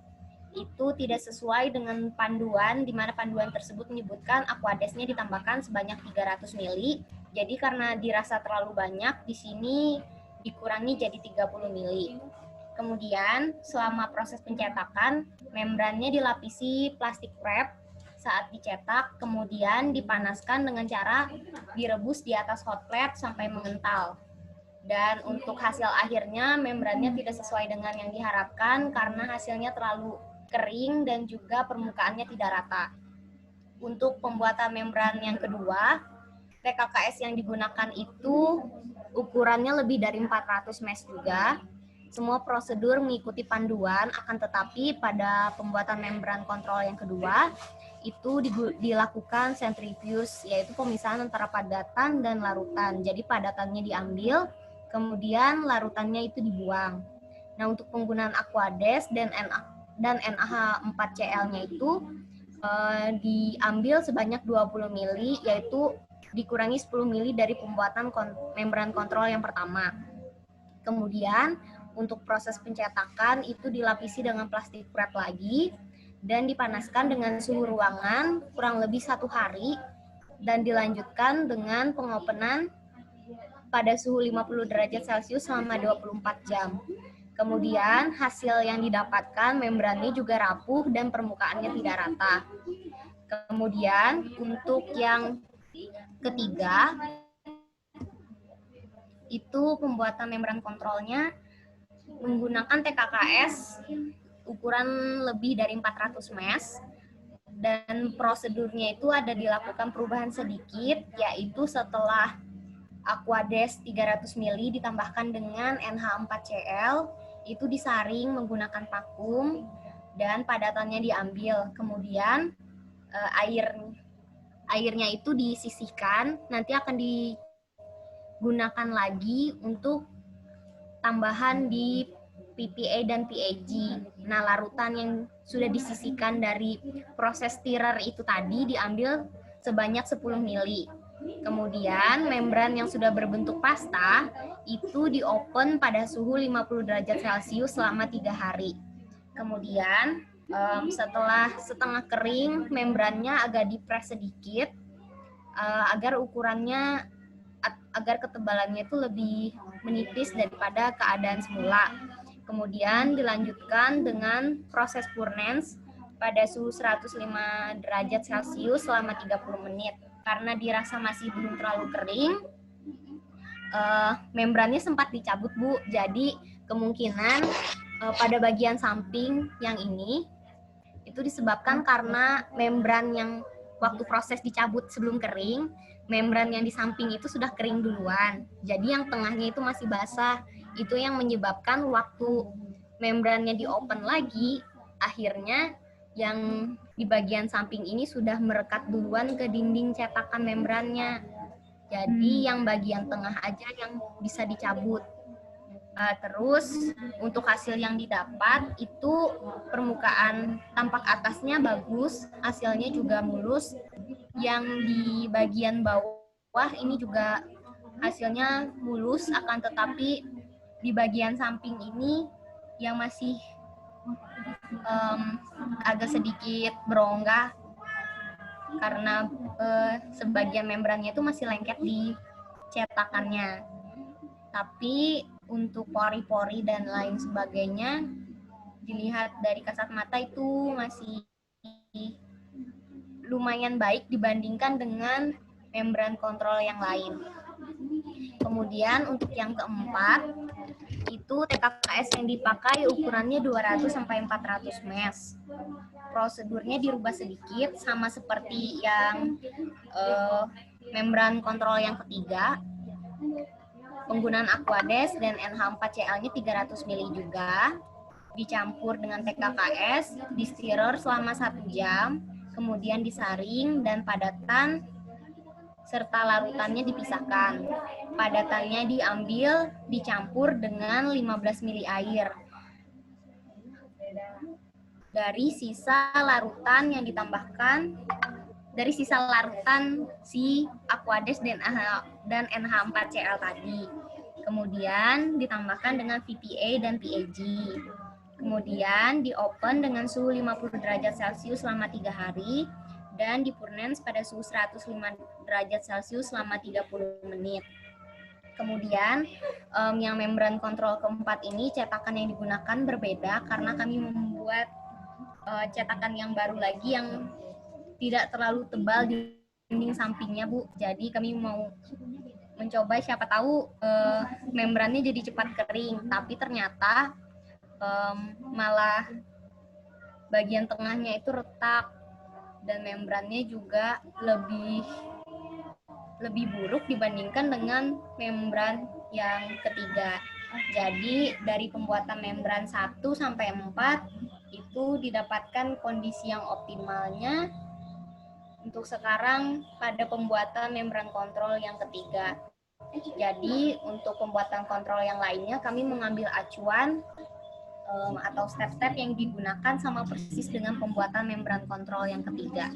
Itu tidak sesuai dengan panduan, di mana panduan tersebut menyebutkan Aquadesnya ditambahkan sebanyak 300 mili. Jadi karena dirasa terlalu banyak, di sini dikurangi jadi 30 mili. Kemudian selama proses pencetakan, membrannya dilapisi plastik wrap saat dicetak, kemudian dipanaskan dengan cara direbus di atas hot plate sampai mengental. Dan untuk hasil akhirnya, membrannya tidak sesuai dengan yang diharapkan karena hasilnya terlalu kering dan juga permukaannya tidak rata. Untuk pembuatan membran yang kedua, TKKS yang digunakan itu ukurannya lebih dari 400 mes juga. Semua prosedur mengikuti panduan, akan tetapi pada pembuatan membran kontrol yang kedua, itu dilakukan centrifuge, yaitu pemisahan antara padatan dan larutan. Jadi padatannya diambil, kemudian larutannya itu dibuang. Nah, untuk penggunaan Aquades dan NH4Cl-nya itu diambil sebanyak 20 mili, yaitu dikurangi 10 mili dari pembuatan membran kontrol yang pertama. Kemudian untuk proses pencetakan itu dilapisi dengan plastik wrap lagi dan dipanaskan dengan suhu ruangan kurang lebih 1 hari dan dilanjutkan dengan pengopenan pada suhu 50 derajat Celcius selama 24 jam. Kemudian hasil yang didapatkan membrannya juga rapuh dan permukaannya tidak rata. Kemudian untuk yang ketiga, itu pembuatan membran kontrolnya menggunakan TKKS ukuran lebih dari 400 mes dan prosedurnya itu ada dilakukan perubahan sedikit, yaitu setelah Aquades 300 mili ditambahkan dengan NH4Cl itu disaring menggunakan vakum dan padatannya diambil. Kemudian airnya itu disisihkan, nanti akan digunakan lagi untuk tambahan di
PPA dan PAG. Nah, larutan yang sudah disisihkan dari proses stirrer itu tadi diambil sebanyak 10 mili. Kemudian membran yang sudah berbentuk pasta itu di-open pada suhu 50 derajat Celcius selama 3 hari. Kemudian setelah setengah kering, membrannya agak dipres sedikit agar ukurannya, agar ketebalannya itu lebih menipis daripada keadaan semula. Kemudian dilanjutkan dengan proses purnance pada suhu 105 derajat Celcius selama 30 menit. Karena dirasa masih belum terlalu kering, membrannya sempat dicabut, Bu. Jadi kemungkinan pada bagian samping yang ini itu disebabkan karena membran yang waktu proses dicabut sebelum kering, membran yang di samping itu sudah kering duluan. Jadi yang tengahnya itu masih basah. Itu yang menyebabkan waktu membrannya di-open lagi, akhirnya yang di bagian samping ini sudah merekat duluan ke dinding cetakan membrannya. Jadi yang bagian tengah aja yang bisa dicabut. Terus untuk hasil yang didapat itu permukaan tampak atasnya bagus, hasilnya juga mulus. Yang di bagian bawah ini juga hasilnya mulus, akan tetapi di bagian samping ini yang masih agak sedikit berongga karena sebagian membrannya itu masih lengket di cetakannya. Tapi untuk pori-pori dan lain sebagainya dilihat dari kasat mata itu masih lumayan baik dibandingkan dengan membran kontrol yang lain. Kemudian untuk yang keempat, itu TKKS yang dipakai ukurannya 200 sampai 400 mesh. Prosedurnya dirubah sedikit sama seperti yang membran kontrol yang ketiga. Penggunaan Aquades dan NH4CL-nya 300 ml juga. Dicampur dengan TKKS, di stirrer selama 1 jam, kemudian disaring dan padatan serta larutannya dipisahkan. Padatannya diambil, dicampur dengan 15 ml air. Dari sisa larutan yang ditambahkan, dari sisa larutan si Aquades dan NH4CL tadi. Kemudian ditambahkan dengan VPA dan PAG. Kemudian di-open dengan suhu 50 derajat Celcius selama 3 hari. Dan dipurnance pada suhu 105 derajat Celcius selama 30 menit. Kemudian yang membran kontrol keempat ini cetakan yang digunakan berbeda karena kami membuat cetakan yang baru lagi yang tidak terlalu tebal di dinding sampingnya, Bu. Jadi kami mau mencoba, siapa tahu membrannya jadi cepat kering, tapi ternyata malah bagian tengahnya itu retak. Dan membrannya juga lebih buruk dibandingkan dengan membran yang ketiga. Jadi dari pembuatan membran 1 sampai 4 itu didapatkan kondisi yang optimalnya untuk sekarang pada pembuatan membran kontrol yang ketiga. Jadi untuk pembuatan kontrol yang lainnya kami mengambil acuan atau step-step yang digunakan sama persis dengan pembuatan membran kontrol yang ketiga.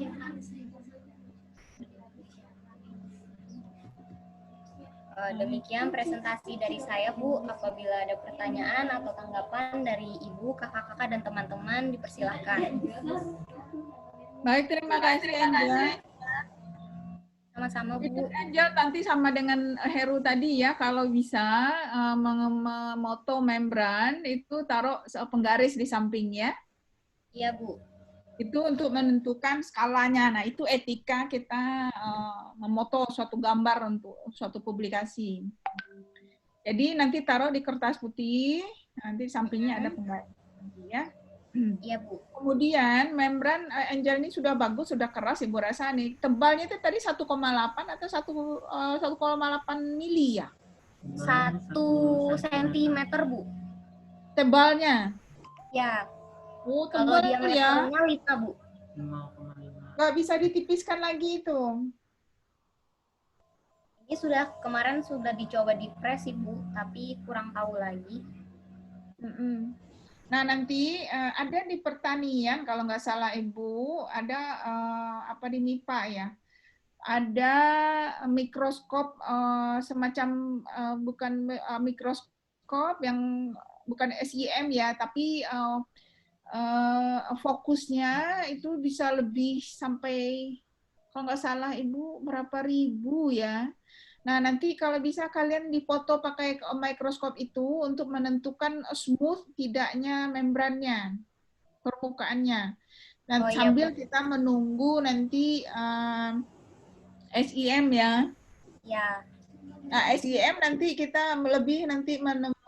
Demikian presentasi dari saya, Bu. Apabila ada pertanyaan atau tanggapan dari Ibu, kakak-kakak, dan teman-teman, dipersilahkan.
Baik, terima kasih Angel.
Sama-sama, Bu.
Angel nanti sama dengan Heru tadi ya, kalau bisa memoto membran itu taruh penggaris di sampingnya.
Iya, Bu.
Itu untuk menentukan skalanya. Nah, itu etika kita memoto suatu gambar untuk suatu publikasi. Jadi nanti taruh di kertas putih, nanti sampingnya ada penggaris. Ya.
Iya, Bu.
Kemudian membran Angel ini sudah bagus, sudah keras Ibu rasa nih. Tebalnya itu tadi 1,8 atau 1,8 mili ya?
1 cm, Bu.
Tebalnya?
Ya.
Oh,
Kalau
tebal itu
diameternya
ya.
5, Bu.
5,5.
Nggak bisa ditipiskan lagi itu.
Ini kemarin sudah dicoba di press, Ibu, tapi kurang tahu lagi.
Nah, nanti ada di pertanian, kalau nggak salah Ibu, ada apa di MIPA ya, ada mikroskop semacam bukan mikroskop yang bukan SIM ya, tapi fokusnya itu bisa lebih sampai, kalau nggak salah Ibu, berapa ribu ya. Nah, nanti kalau bisa kalian difoto pakai mikroskop itu untuk menentukan smooth tidaknya membrannya, permukaannya. Dan sambil kita menunggu nanti SIM ya.
Ya.
Nah, SIM nanti kita lebih nanti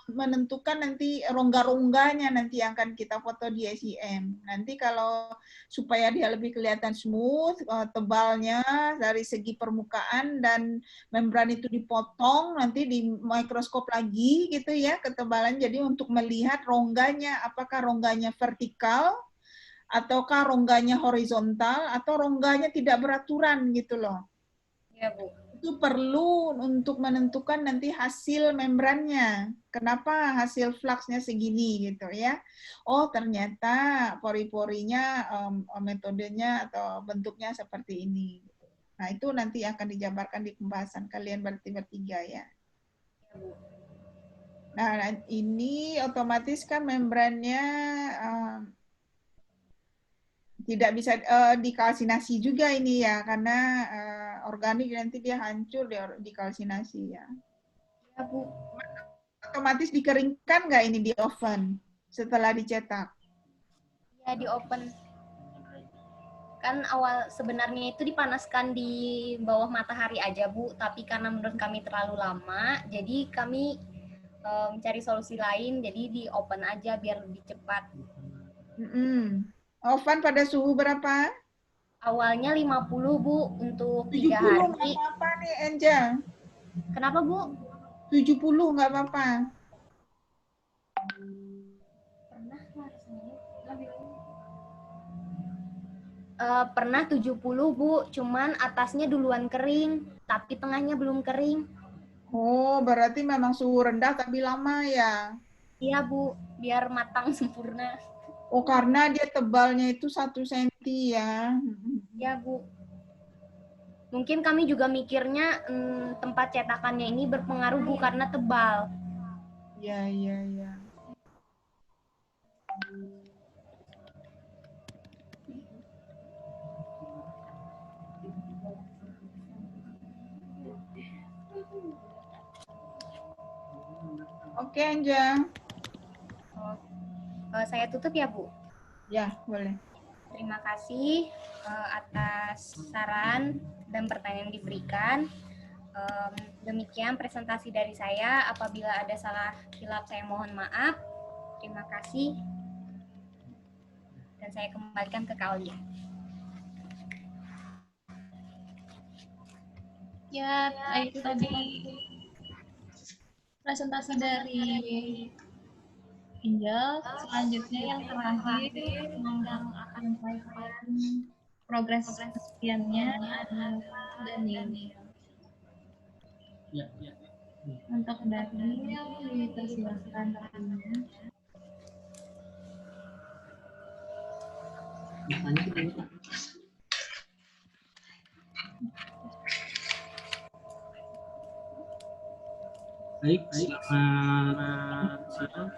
menentukan nanti rongga-rongganya nanti yang akan kita foto di SIM. Nanti kalau supaya dia lebih kelihatan smooth, tebalnya dari segi permukaan dan membran itu dipotong nanti di mikroskop lagi gitu ya, ketebalan. Jadi untuk melihat rongganya, apakah rongganya vertikal ataukah rongganya horizontal atau rongganya tidak beraturan gitu loh.
Ya, Bu.
Itu perlu untuk menentukan nanti hasil membrannya. Kenapa hasil fluxnya segini gitu ya. Oh, ternyata pori-porinya metodenya atau bentuknya seperti ini. Nah, itu nanti akan dijabarkan di pembahasan kalian bertiga ya. Nah, ini otomatis kan membrannya tidak bisa dikalsinasi juga ini ya, karena organik nanti dia hancur dikalsinasi ya.
Ya, Bu.
Otomatis dikeringkan nggak ini di oven setelah dicetak?
Ya, di oven. Kan awal sebenarnya itu dipanaskan di bawah matahari aja, Bu, tapi karena menurut kami terlalu lama, jadi kami mencari solusi lain, jadi di oven aja biar lebih cepat.
Oven pada suhu berapa?
Awalnya 50, Bu, untuk
70
3 hari.
nggak apa-apa nih, Angel.
Kenapa, Bu?
70 nggak apa-apa.
Pernah 70, Bu, cuman atasnya duluan kering, tapi tengahnya belum kering.
Oh, berarti memang suhu rendah tapi lama ya?
Iya, Bu, biar matang sempurna.
Oh, karena dia tebalnya itu 1 senti ya?
Ya, Bu. Mungkin kami juga mikirnya tempat cetakannya ini berpengaruh, Bu, karena tebal.
Iya, iya, iya. Oke, Anja.
Saya tutup ya, Bu?
Ya, boleh.
Terima kasih atas saran dan pertanyaan yang diberikan. Demikian presentasi dari saya. Apabila ada salah hilap, saya mohon maaf. Terima kasih. Dan saya kembalikan ke Kak Aulia.
Ya, itu tadi presentasi dari Angel. Selanjutnya yang terakhir yang akan melakukan progres penelitiannya adalah Daniel.
Ya.
Untuk Daniel, dipersilakan.
Baik, selamat siang.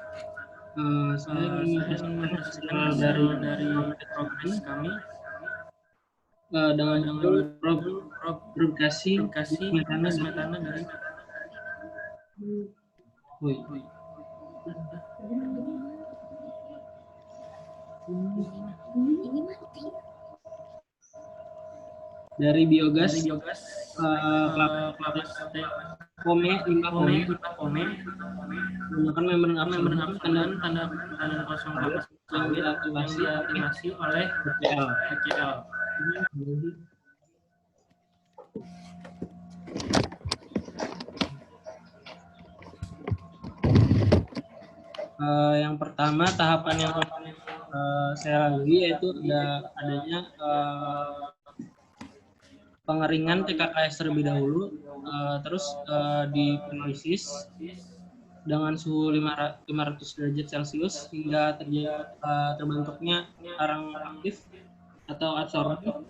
Saya ingin menjelaskan dari progres kami dengan progresi metana dari dari biogas kelapa pome limbah pome menggunakan membran tanda kosong yang diaktifasi oleh HCl. Yang pertama tahapan yang saya lalui yaitu adanya pengeringan TKKS terlebih dahulu, terus di penalisis
dengan suhu 500 derajat Celcius hingga terbentuknya arang aktif atau adsorbent,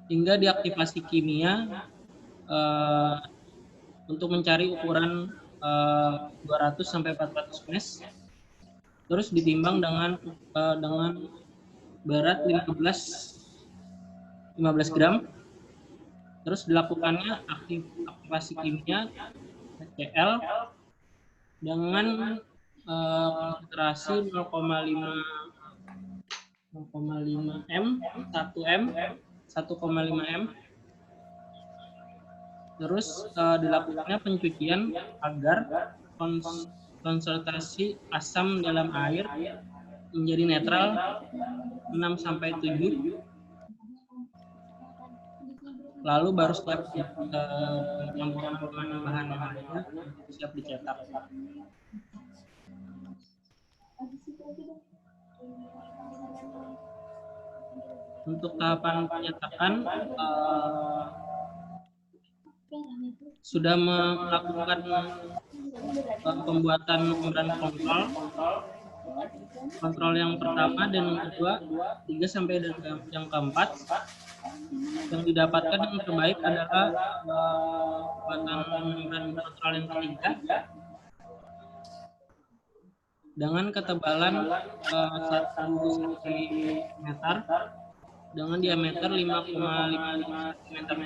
hingga diaktifasi kimia untuk mencari ukuran 200 sampai 400 mes, terus ditimbang dengan berat 15 gram, terus dilakukannya aktivasi kimia HCl dengan konsentrasi 0,5 m, 1,5 m. Terus dilakukannya pencucian agar konsentrasi asam dalam air menjadi netral 6 sampai 7. Lalu baru siap pencampuran bahan yang ada, siap dicetak. Untuk tahapan penyetakan sudah melakukan pembuatan membran kontrol yang pertama dan yang kedua, 3 sampai dan yang keempat. Yang didapatkan yang terbaik adalah pembuatan membran kontrol yang ketiga dengan ketebalan 1 cm dengan diameter 5,5 cm.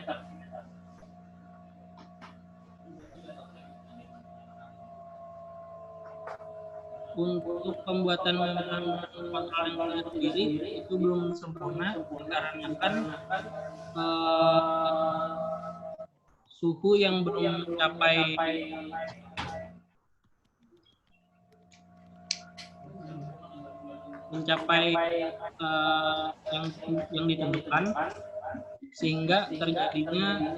Untuk pembuatan membran kontrol yang sendiri itu belum sempurna dikarenakan suhu yang belum mencapai yang ditentukan, sehingga terjadinya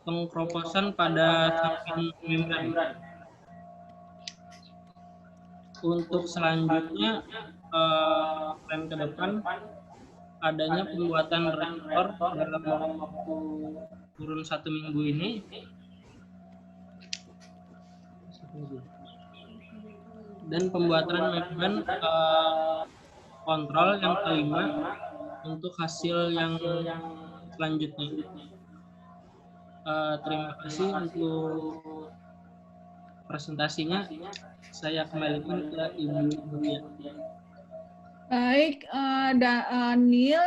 pengkroposan pada samping membran. Untuk selanjutnya plan ke depan adanya pembuatan reaktor dalam waktu kurun 1 minggu ini, dan pembuatan membran kontrol yang kelima untuk hasil yang selanjutnya. Terima kasih untuk presentasinya. Saya kembalikan ke Ibu Mutia.
Baik, Daniel.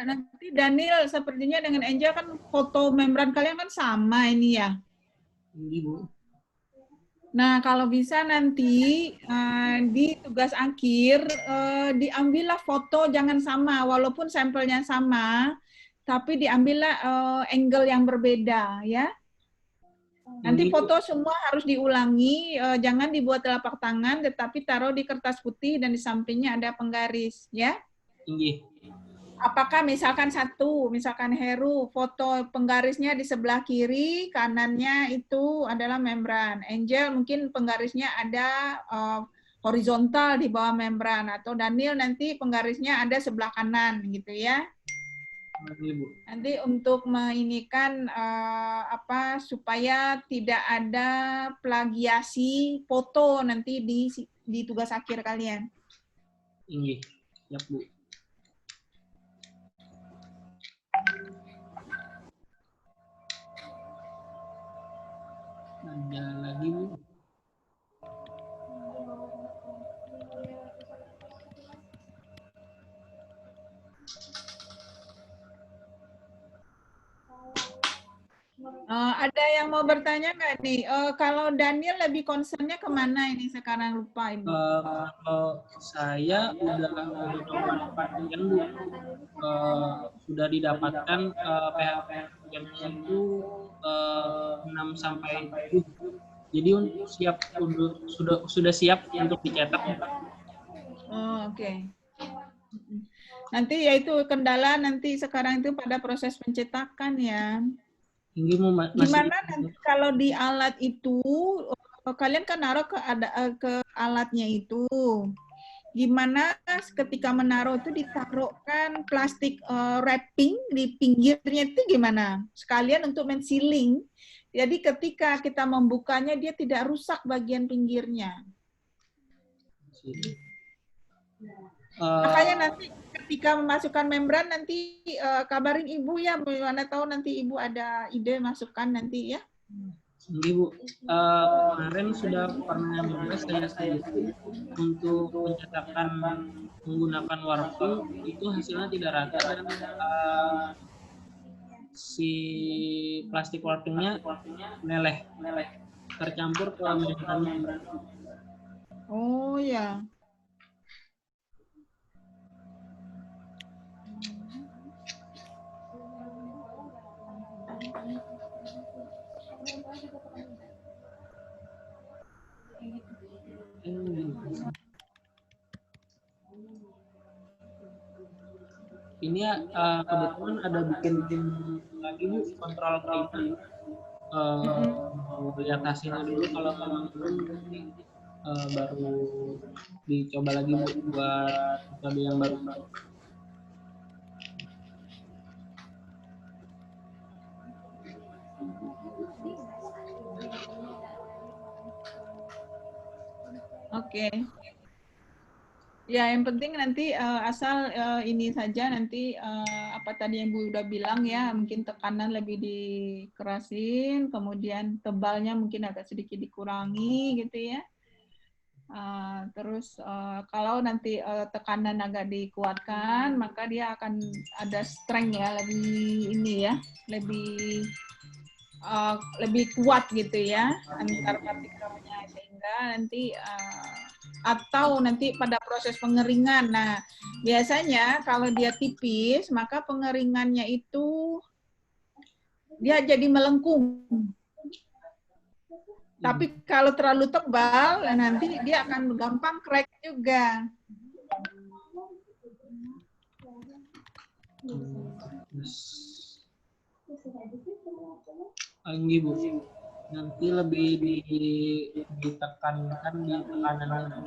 Nanti Daniel sepertinya dengan Angel kan foto membran kalian kan sama ini ya.
Ibu.
Nah, kalau bisa nanti di tugas akhir diambillah foto jangan sama, walaupun sampelnya sama, tapi diambillah angle yang berbeda ya. Nanti foto semua harus diulangi, jangan dibuat telapak tangan, tetapi taruh di kertas putih dan di sampingnya ada penggaris, ya.
Iya.
Apakah misalkan misalkan Heru, foto penggarisnya di sebelah kiri, kanannya itu adalah membran. Angel mungkin penggarisnya ada horizontal di bawah membran, atau Daniel nanti penggarisnya ada sebelah kanan, gitu ya. Nanti untuk menginikan supaya tidak ada plagiasi foto nanti di tugas akhir kalian.
Iya, siap Bu. Ada lagi Bu?
Ada yang mau bertanya nggak nih? Kalau Daniel lebih concernnya kemana ini sekarang, lupa Ibu?
Kalau saya udah mendapatkan Bu, sudah didapatkan PHP yang itu 6 sampai 7. Jadi siap sudah siap untuk dicetak.
Oh, oke. Nanti yaitu kendala nanti sekarang itu pada proses pencetakan ya. Gimana nanti kalau di alat itu, kalian kan naruh ke alatnya itu. Gimana ketika menaruh itu ditaruhkan plastik wrapping di pinggirnya itu gimana? Sekalian untuk men-sealing. Jadi ketika kita membukanya, dia tidak rusak bagian pinggirnya. Makanya nanti ketika memasukkan membran, nanti kabarin Ibu ya, mana tahu nanti Ibu ada ide masukkan nanti ya.
Ibu, kemarin sudah pernah juga saya sendiri untuk mencetakan menggunakan warping, itu hasilnya tidak rata dan si plastik warpingnya meleleh, tercampur ke membrannya.
Oh ya.
Ini kebetulan ada bikin lagi Bu, kontrol preview. Lihat hasilnya dulu, kalau memang belum nanti baru dicoba lagi Bu buat metode yang baru.
Oke. Ya, yang penting nanti asal ini saja nanti apa tadi yang Bu udah bilang ya, mungkin tekanan lebih dikerasin, kemudian tebalnya mungkin agak sedikit dikurangi gitu ya. Terus kalau nanti tekanan agak dikuatkan, maka dia akan ada strength ya, lebih ini ya, lebih kuat gitu ya antar partikelnya, sehingga nanti atau nanti pada proses pengeringan. Nah, biasanya kalau dia tipis, maka pengeringannya itu dia jadi melengkung. Tapi kalau terlalu tebal, nanti dia akan gampang crack juga.
Ini Bu, nanti lebih ditekankan di tekanannya.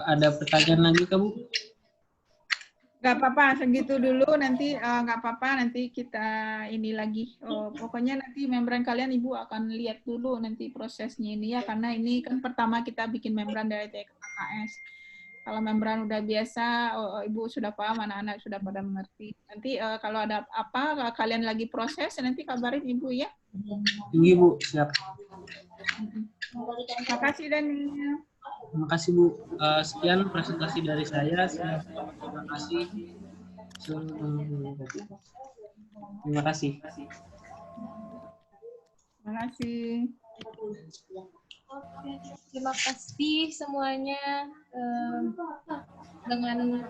Ada pertanyaan lagi Kak Bu?
Gak apa-apa, segitu dulu, nanti gak apa-apa, nanti kita ini lagi. Pokoknya nanti membran kalian Ibu akan lihat dulu nanti prosesnya ini ya, karena ini kan pertama kita bikin membran dari TKKS. Kalau membran udah biasa, Ibu sudah paham, anak-anak sudah pada mengerti. Nanti kalau ada apa, kalian lagi proses, nanti kabarin Ibu ya.
Tinggi Bu, siap.
Terima kasih Daniel.
Terima kasih Bu. Sekian presentasi dari saya. Terima kasih. Terima kasih.
Terima kasih.
Oke, terima kasih semuanya. Dengan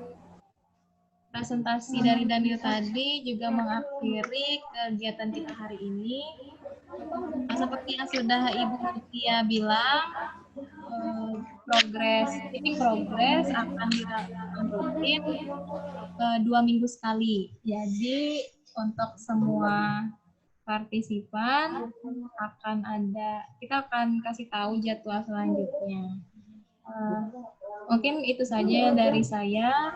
presentasi dari Daniel tadi juga mengakhiri kegiatan kita hari ini. Seperti yang sudah Ibu Mutia bilang, titik progres akan dilakukan rutin 2 minggu sekali. Jadi untuk semua partisipan kita akan kasih tahu jadwal selanjutnya. Mungkin itu saja dari saya.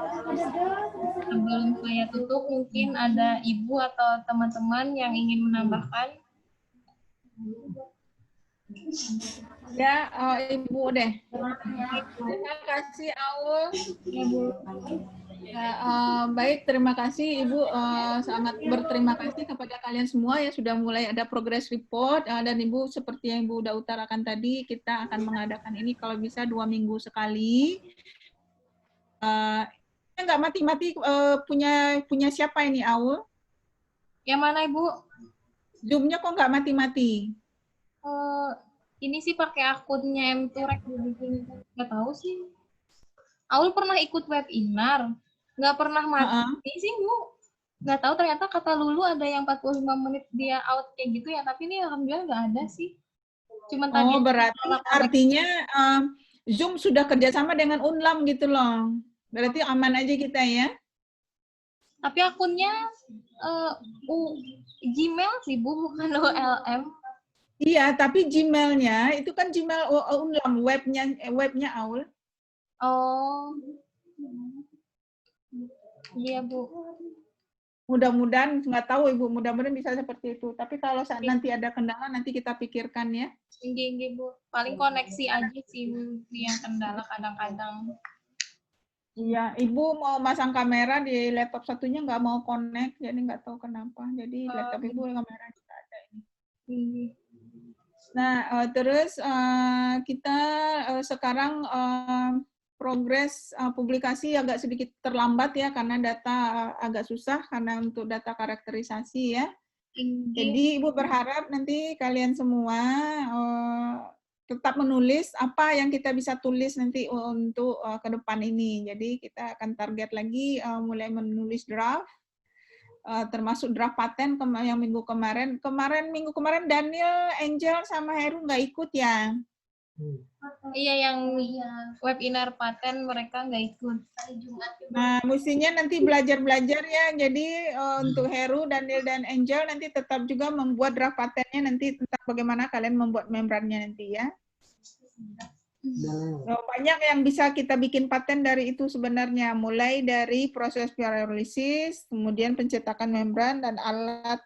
Sebelum saya tutup, mungkin ada Ibu atau teman-teman yang ingin menambahkan.
Ya, Ibu deh. Terima kasih Aul. Ibu. Baik, terima kasih Ibu. Sangat berterima kasih kepada kalian semua yang sudah mulai ada progress report. Dan Ibu seperti yang Ibu udah utarakan tadi, kita akan mengadakan ini kalau bisa 2 minggu sekali. Nggak mati-mati punya siapa ini Aul?
Yang mana Ibu?
Zoom-nya kok nggak mati-mati?
Ini sih pakai akunnya M2Rek, Nggak tahu sih. Aul pernah ikut webinar, nggak pernah mati sih Bu. Nggak tahu ternyata kata Lulu ada yang 45 menit dia out kayak gitu ya, tapi ini alhamdulillah nggak ada sih. Cuman tadi
Oh, berarti artinya Zoom sudah kerjasama dengan Unlam gitu loh. Berarti aman aja kita ya.
tapi akunnya Gmail sih Bu, bukan OLM.
Iya, tapi Gmail-nya itu kan Gmail Unlam, webnya Aul.
Oh. Iya, Bu.
Mudah-mudahan, nggak tahu Ibu, mudah-mudahan bisa seperti itu. Tapi kalau saat nanti ada kendala, nanti kita pikirkan ya.
Tinggi, Bu. Paling koneksi aja sih yang kendala kadang-kadang.
Iya, Ibu mau masang kamera di laptop satunya nggak mau connect, jadi nggak tahu kenapa. Jadi laptop Ibu kamera tidak ada ini. Nah, terus kita sekarang progres publikasi agak sedikit terlambat ya, karena data agak susah, karena untuk data karakterisasi ya. Jadi Ibu berharap nanti kalian semua tetap menulis apa yang kita bisa tulis nanti untuk ke depan ini. Jadi kita akan target lagi mulai menulis draft, termasuk draft paten yang minggu kemarin. Minggu kemarin Daniel, Angel, sama Heru nggak ikut ya?
Iya, yang webinar paten mereka nggak ikut.
Nah, mestinya nanti belajar-belajar ya. Jadi untuk Heru, Daniel, dan Angel nanti tetap juga membuat draft patennya nanti tentang bagaimana kalian membuat membrannya nanti ya. Banyak yang bisa kita bikin paten dari itu sebenarnya, mulai dari proses pyrolysis, kemudian pencetakan membran dan alat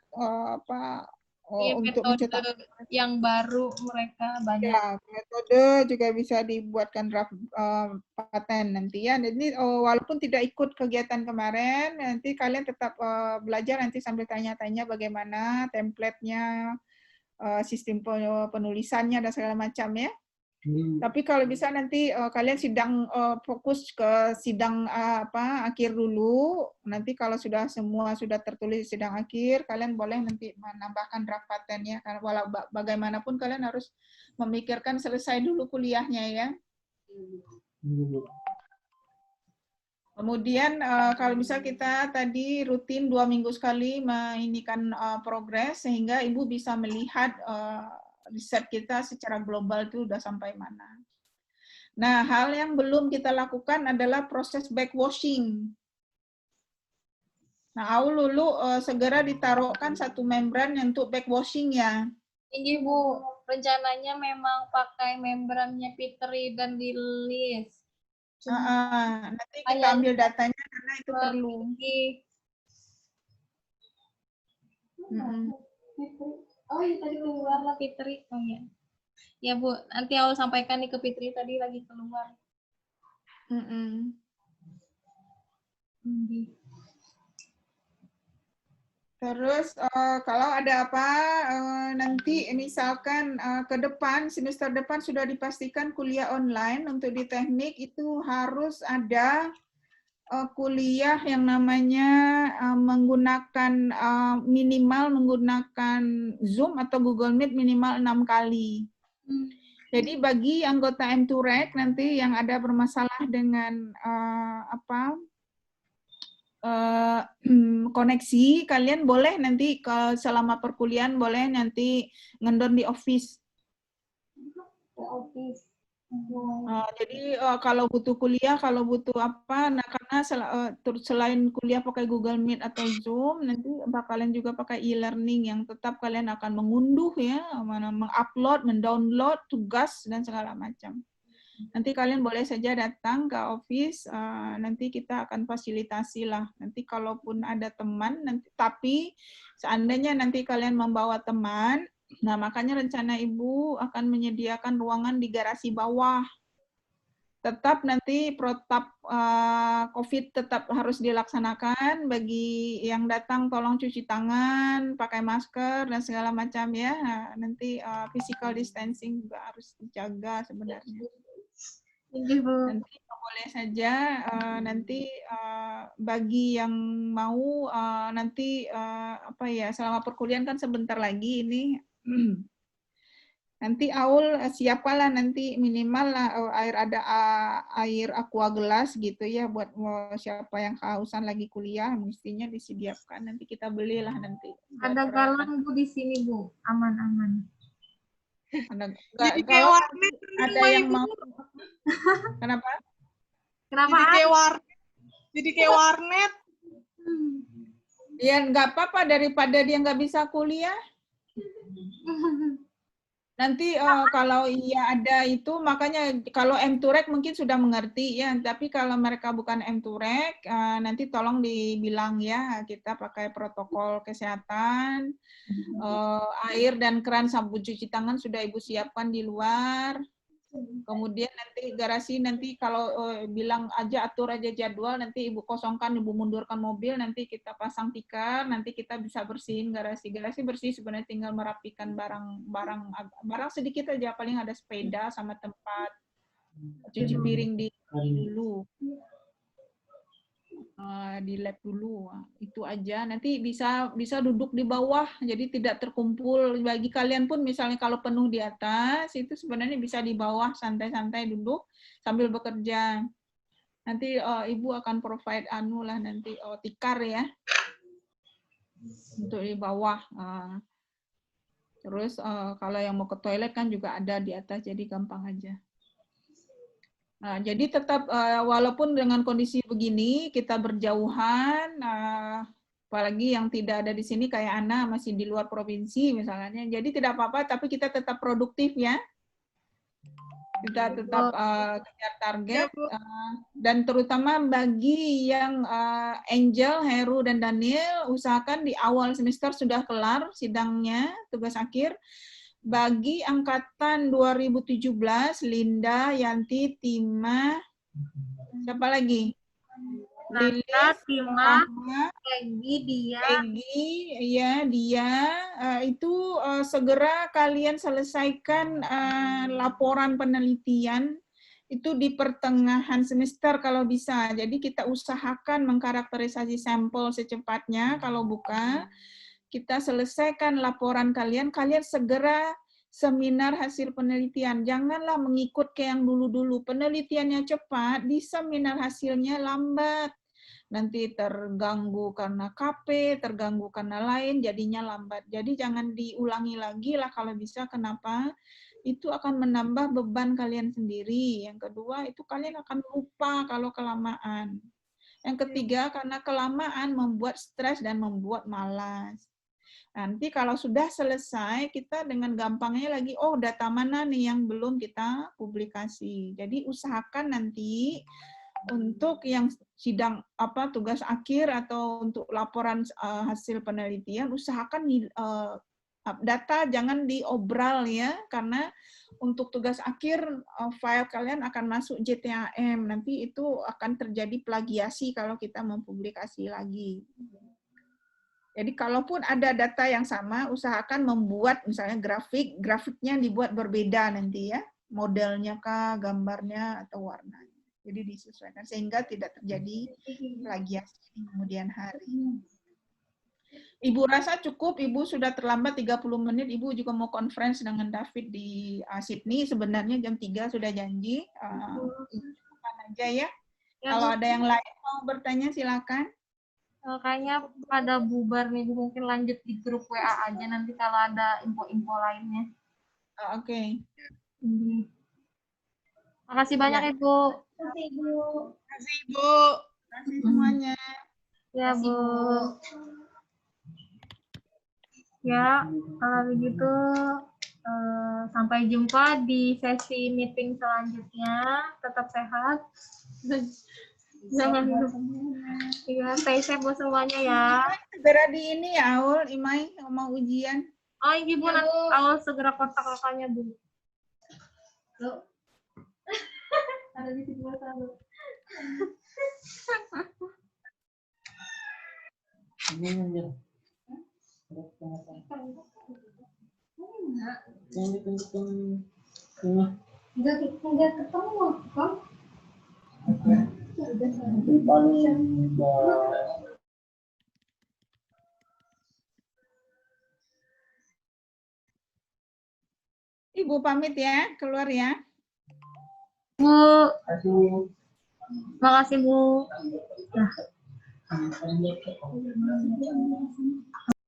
untuk mencetak
yang baru mereka banyak.
Ya, metode juga bisa dibuatkan draft paten nanti ya. Jadi walaupun tidak ikut kegiatan kemarin, nanti kalian tetap belajar nanti sambil tanya-tanya bagaimana template-nya, sistem penulisannya dan segala macam ya. Tapi kalau bisa nanti kalian fokus ke sidang akhir dulu. Nanti kalau semua sudah tertulis sidang akhir, kalian boleh nanti menambahkan draft patennya. Karena walau bagaimanapun kalian harus memikirkan selesai dulu kuliahnya ya. Kemudian kalau bisa kita tadi rutin 2 minggu sekali menginikan progres sehingga Ibu bisa melihat riset kita secara global itu udah sampai mana. Nah, hal yang belum kita lakukan adalah proses backwashing. Nah, Aul Lulu segera ditaruhkan satu membran untuk backwashing ya.
Ini Bu, rencananya memang pakai membrannya Fitri dan Lilis.
Nanti kita ambil datanya karena itu perlu.
Oh iya tadi keluar lah Fitri. Oh iya. Ya Bu, nanti Aul sampaikan nih ke Fitri tadi lagi keluar.
Terus kalau ada apa nanti misalkan ke depan semester depan sudah dipastikan kuliah online untuk di teknik itu harus ada kuliah yang namanya menggunakan minimal menggunakan Zoom atau Google Meet minimal 6 kali. Jadi bagi anggota M2REC nanti yang ada bermasalah dengan koneksi, kalian boleh nanti selama perkuliahan boleh nanti ngendon di Office. Jadi kalau butuh kuliah, kalau butuh apa, nah karena selain kuliah pakai Google Meet atau Zoom, nanti kalian juga pakai e-learning yang tetap kalian akan mengunduh ya, mengupload, mendownload tugas dan segala macam. Nanti kalian boleh saja datang ke office, nanti kita akan fasilitasi lah. Nanti kalaupun ada teman, tapi seandainya nanti kalian membawa teman, nah makanya rencana Ibu akan menyediakan ruangan di garasi bawah. Tetap nanti protap COVID tetap harus dilaksanakan. Bagi yang datang tolong cuci tangan, pakai masker dan segala macam ya. Nah, nanti physical distancing juga harus dijaga sebenarnya. Nanti boleh saja nanti bagi yang mau nanti selama perkuliahan kan sebentar lagi ini Nanti Aul siapalah nanti minimal lah air aqua gelas gitu ya buat siapa yang kehausan lagi kuliah mestinya disediakan. Nanti kita belilah nanti.
Ada galon Bu di sini Bu, aman-aman.
Jadi kayak warnet
ada yang mau. Kenapa?
Kenapa?
Jadi kayak warnet.
Ya nggak apa-apa daripada dia nggak bisa kuliah. Nanti kalau iya ada itu, makanya kalau M2REC mungkin sudah mengerti ya, tapi kalau mereka bukan M2REC, nanti tolong dibilang ya, kita pakai protokol kesehatan, air dan keran sabun cuci tangan sudah Ibu siapkan di luar. Kemudian nanti garasi nanti kalau bilang aja atur aja jadwal, nanti Ibu kosongkan, Ibu mundurkan mobil, nanti kita pasang tikar, nanti kita bisa bersihin garasi. Garasi bersih sebenarnya tinggal merapikan barang sedikit aja, paling ada sepeda sama tempat cuci piring dulu. Di lab dulu, itu aja. Nanti bisa duduk di bawah, jadi tidak terkumpul. Bagi kalian pun misalnya kalau penuh di atas, itu sebenarnya bisa di bawah santai-santai duduk sambil bekerja. Nanti Ibu akan provide nanti tikar ya untuk di bawah. Terus kalau yang mau ke toilet kan juga ada di atas, jadi gampang aja. Nah, jadi tetap walaupun dengan kondisi begini kita berjauhan, apalagi yang tidak ada di sini kayak Ana masih di luar provinsi misalnya, jadi tidak apa-apa, tapi kita tetap produktif ya, kita tetap kejar target, dan terutama bagi yang Angel, Heru, dan Daniel, usahakan di awal semester sudah kelar sidangnya, tugas akhir. Bagi angkatan 2017, Linda, Yanti, Tima, siapa lagi?
Nanda, Tima, Egi,
Dia, itu segera kalian selesaikan laporan penelitian itu di pertengahan semester kalau bisa. Jadi kita usahakan mengkarakterisasi sampel secepatnya, kalau buka kita selesaikan laporan kalian segera seminar hasil penelitian. Janganlah mengikut ke yang dulu-dulu. Penelitiannya cepat, di seminar hasilnya lambat. Nanti terganggu karena KP, terganggu karena lain, jadinya lambat. Jadi jangan diulangi lagi lah kalau bisa. Kenapa? Itu akan menambah beban kalian sendiri. Yang kedua, itu kalian akan lupa kalau kelamaan. Yang ketiga, karena kelamaan membuat stres dan membuat malas. Nanti kalau sudah selesai, kita dengan gampangnya lagi, oh data mana nih yang belum kita publikasi. Jadi usahakan nanti untuk yang sidang tugas akhir atau untuk laporan hasil penelitian, usahakan data jangan diobral ya, karena untuk tugas akhir file kalian akan masuk JTAM. Nanti itu akan terjadi plagiasi kalau kita mempublikasi lagi. Jadi kalaupun ada data yang sama, usahakan membuat misalnya grafiknya dibuat berbeda nanti ya, modelnya kah, gambarnya, atau warnanya. Jadi disesuaikan sehingga tidak terjadi plagiasi di kemudian hari. Ibu rasa cukup, Ibu sudah terlambat 30 menit, Ibu juga mau conference dengan David di Sydney, sebenarnya jam 3 sudah janji. Cukupkan aja ya. Kalau ada yang lain mau bertanya silakan.
Kayaknya pada bubar nih, Bu. Mungkin lanjut di grup WA aja nanti kalau ada info-info lainnya.
Oke.
Makasih banyak, Ibu.
Kasih Ibu.
Kasih semuanya.
Ya, Bu. Ya, kalau begitu sampai jumpa di sesi meeting selanjutnya. Tetap sehat. Jangan ya, stay safe buat semuanya ya.
Segera di ini ya, Aul, Imai mau ujian.
Oh, Ibu nanti Aul segera kontak kakaknya, Bu. Ada di sini satu. Enggak ketemu, kan?
Ibu pamit ya, keluar ya.
Bu. Makasih, Bu.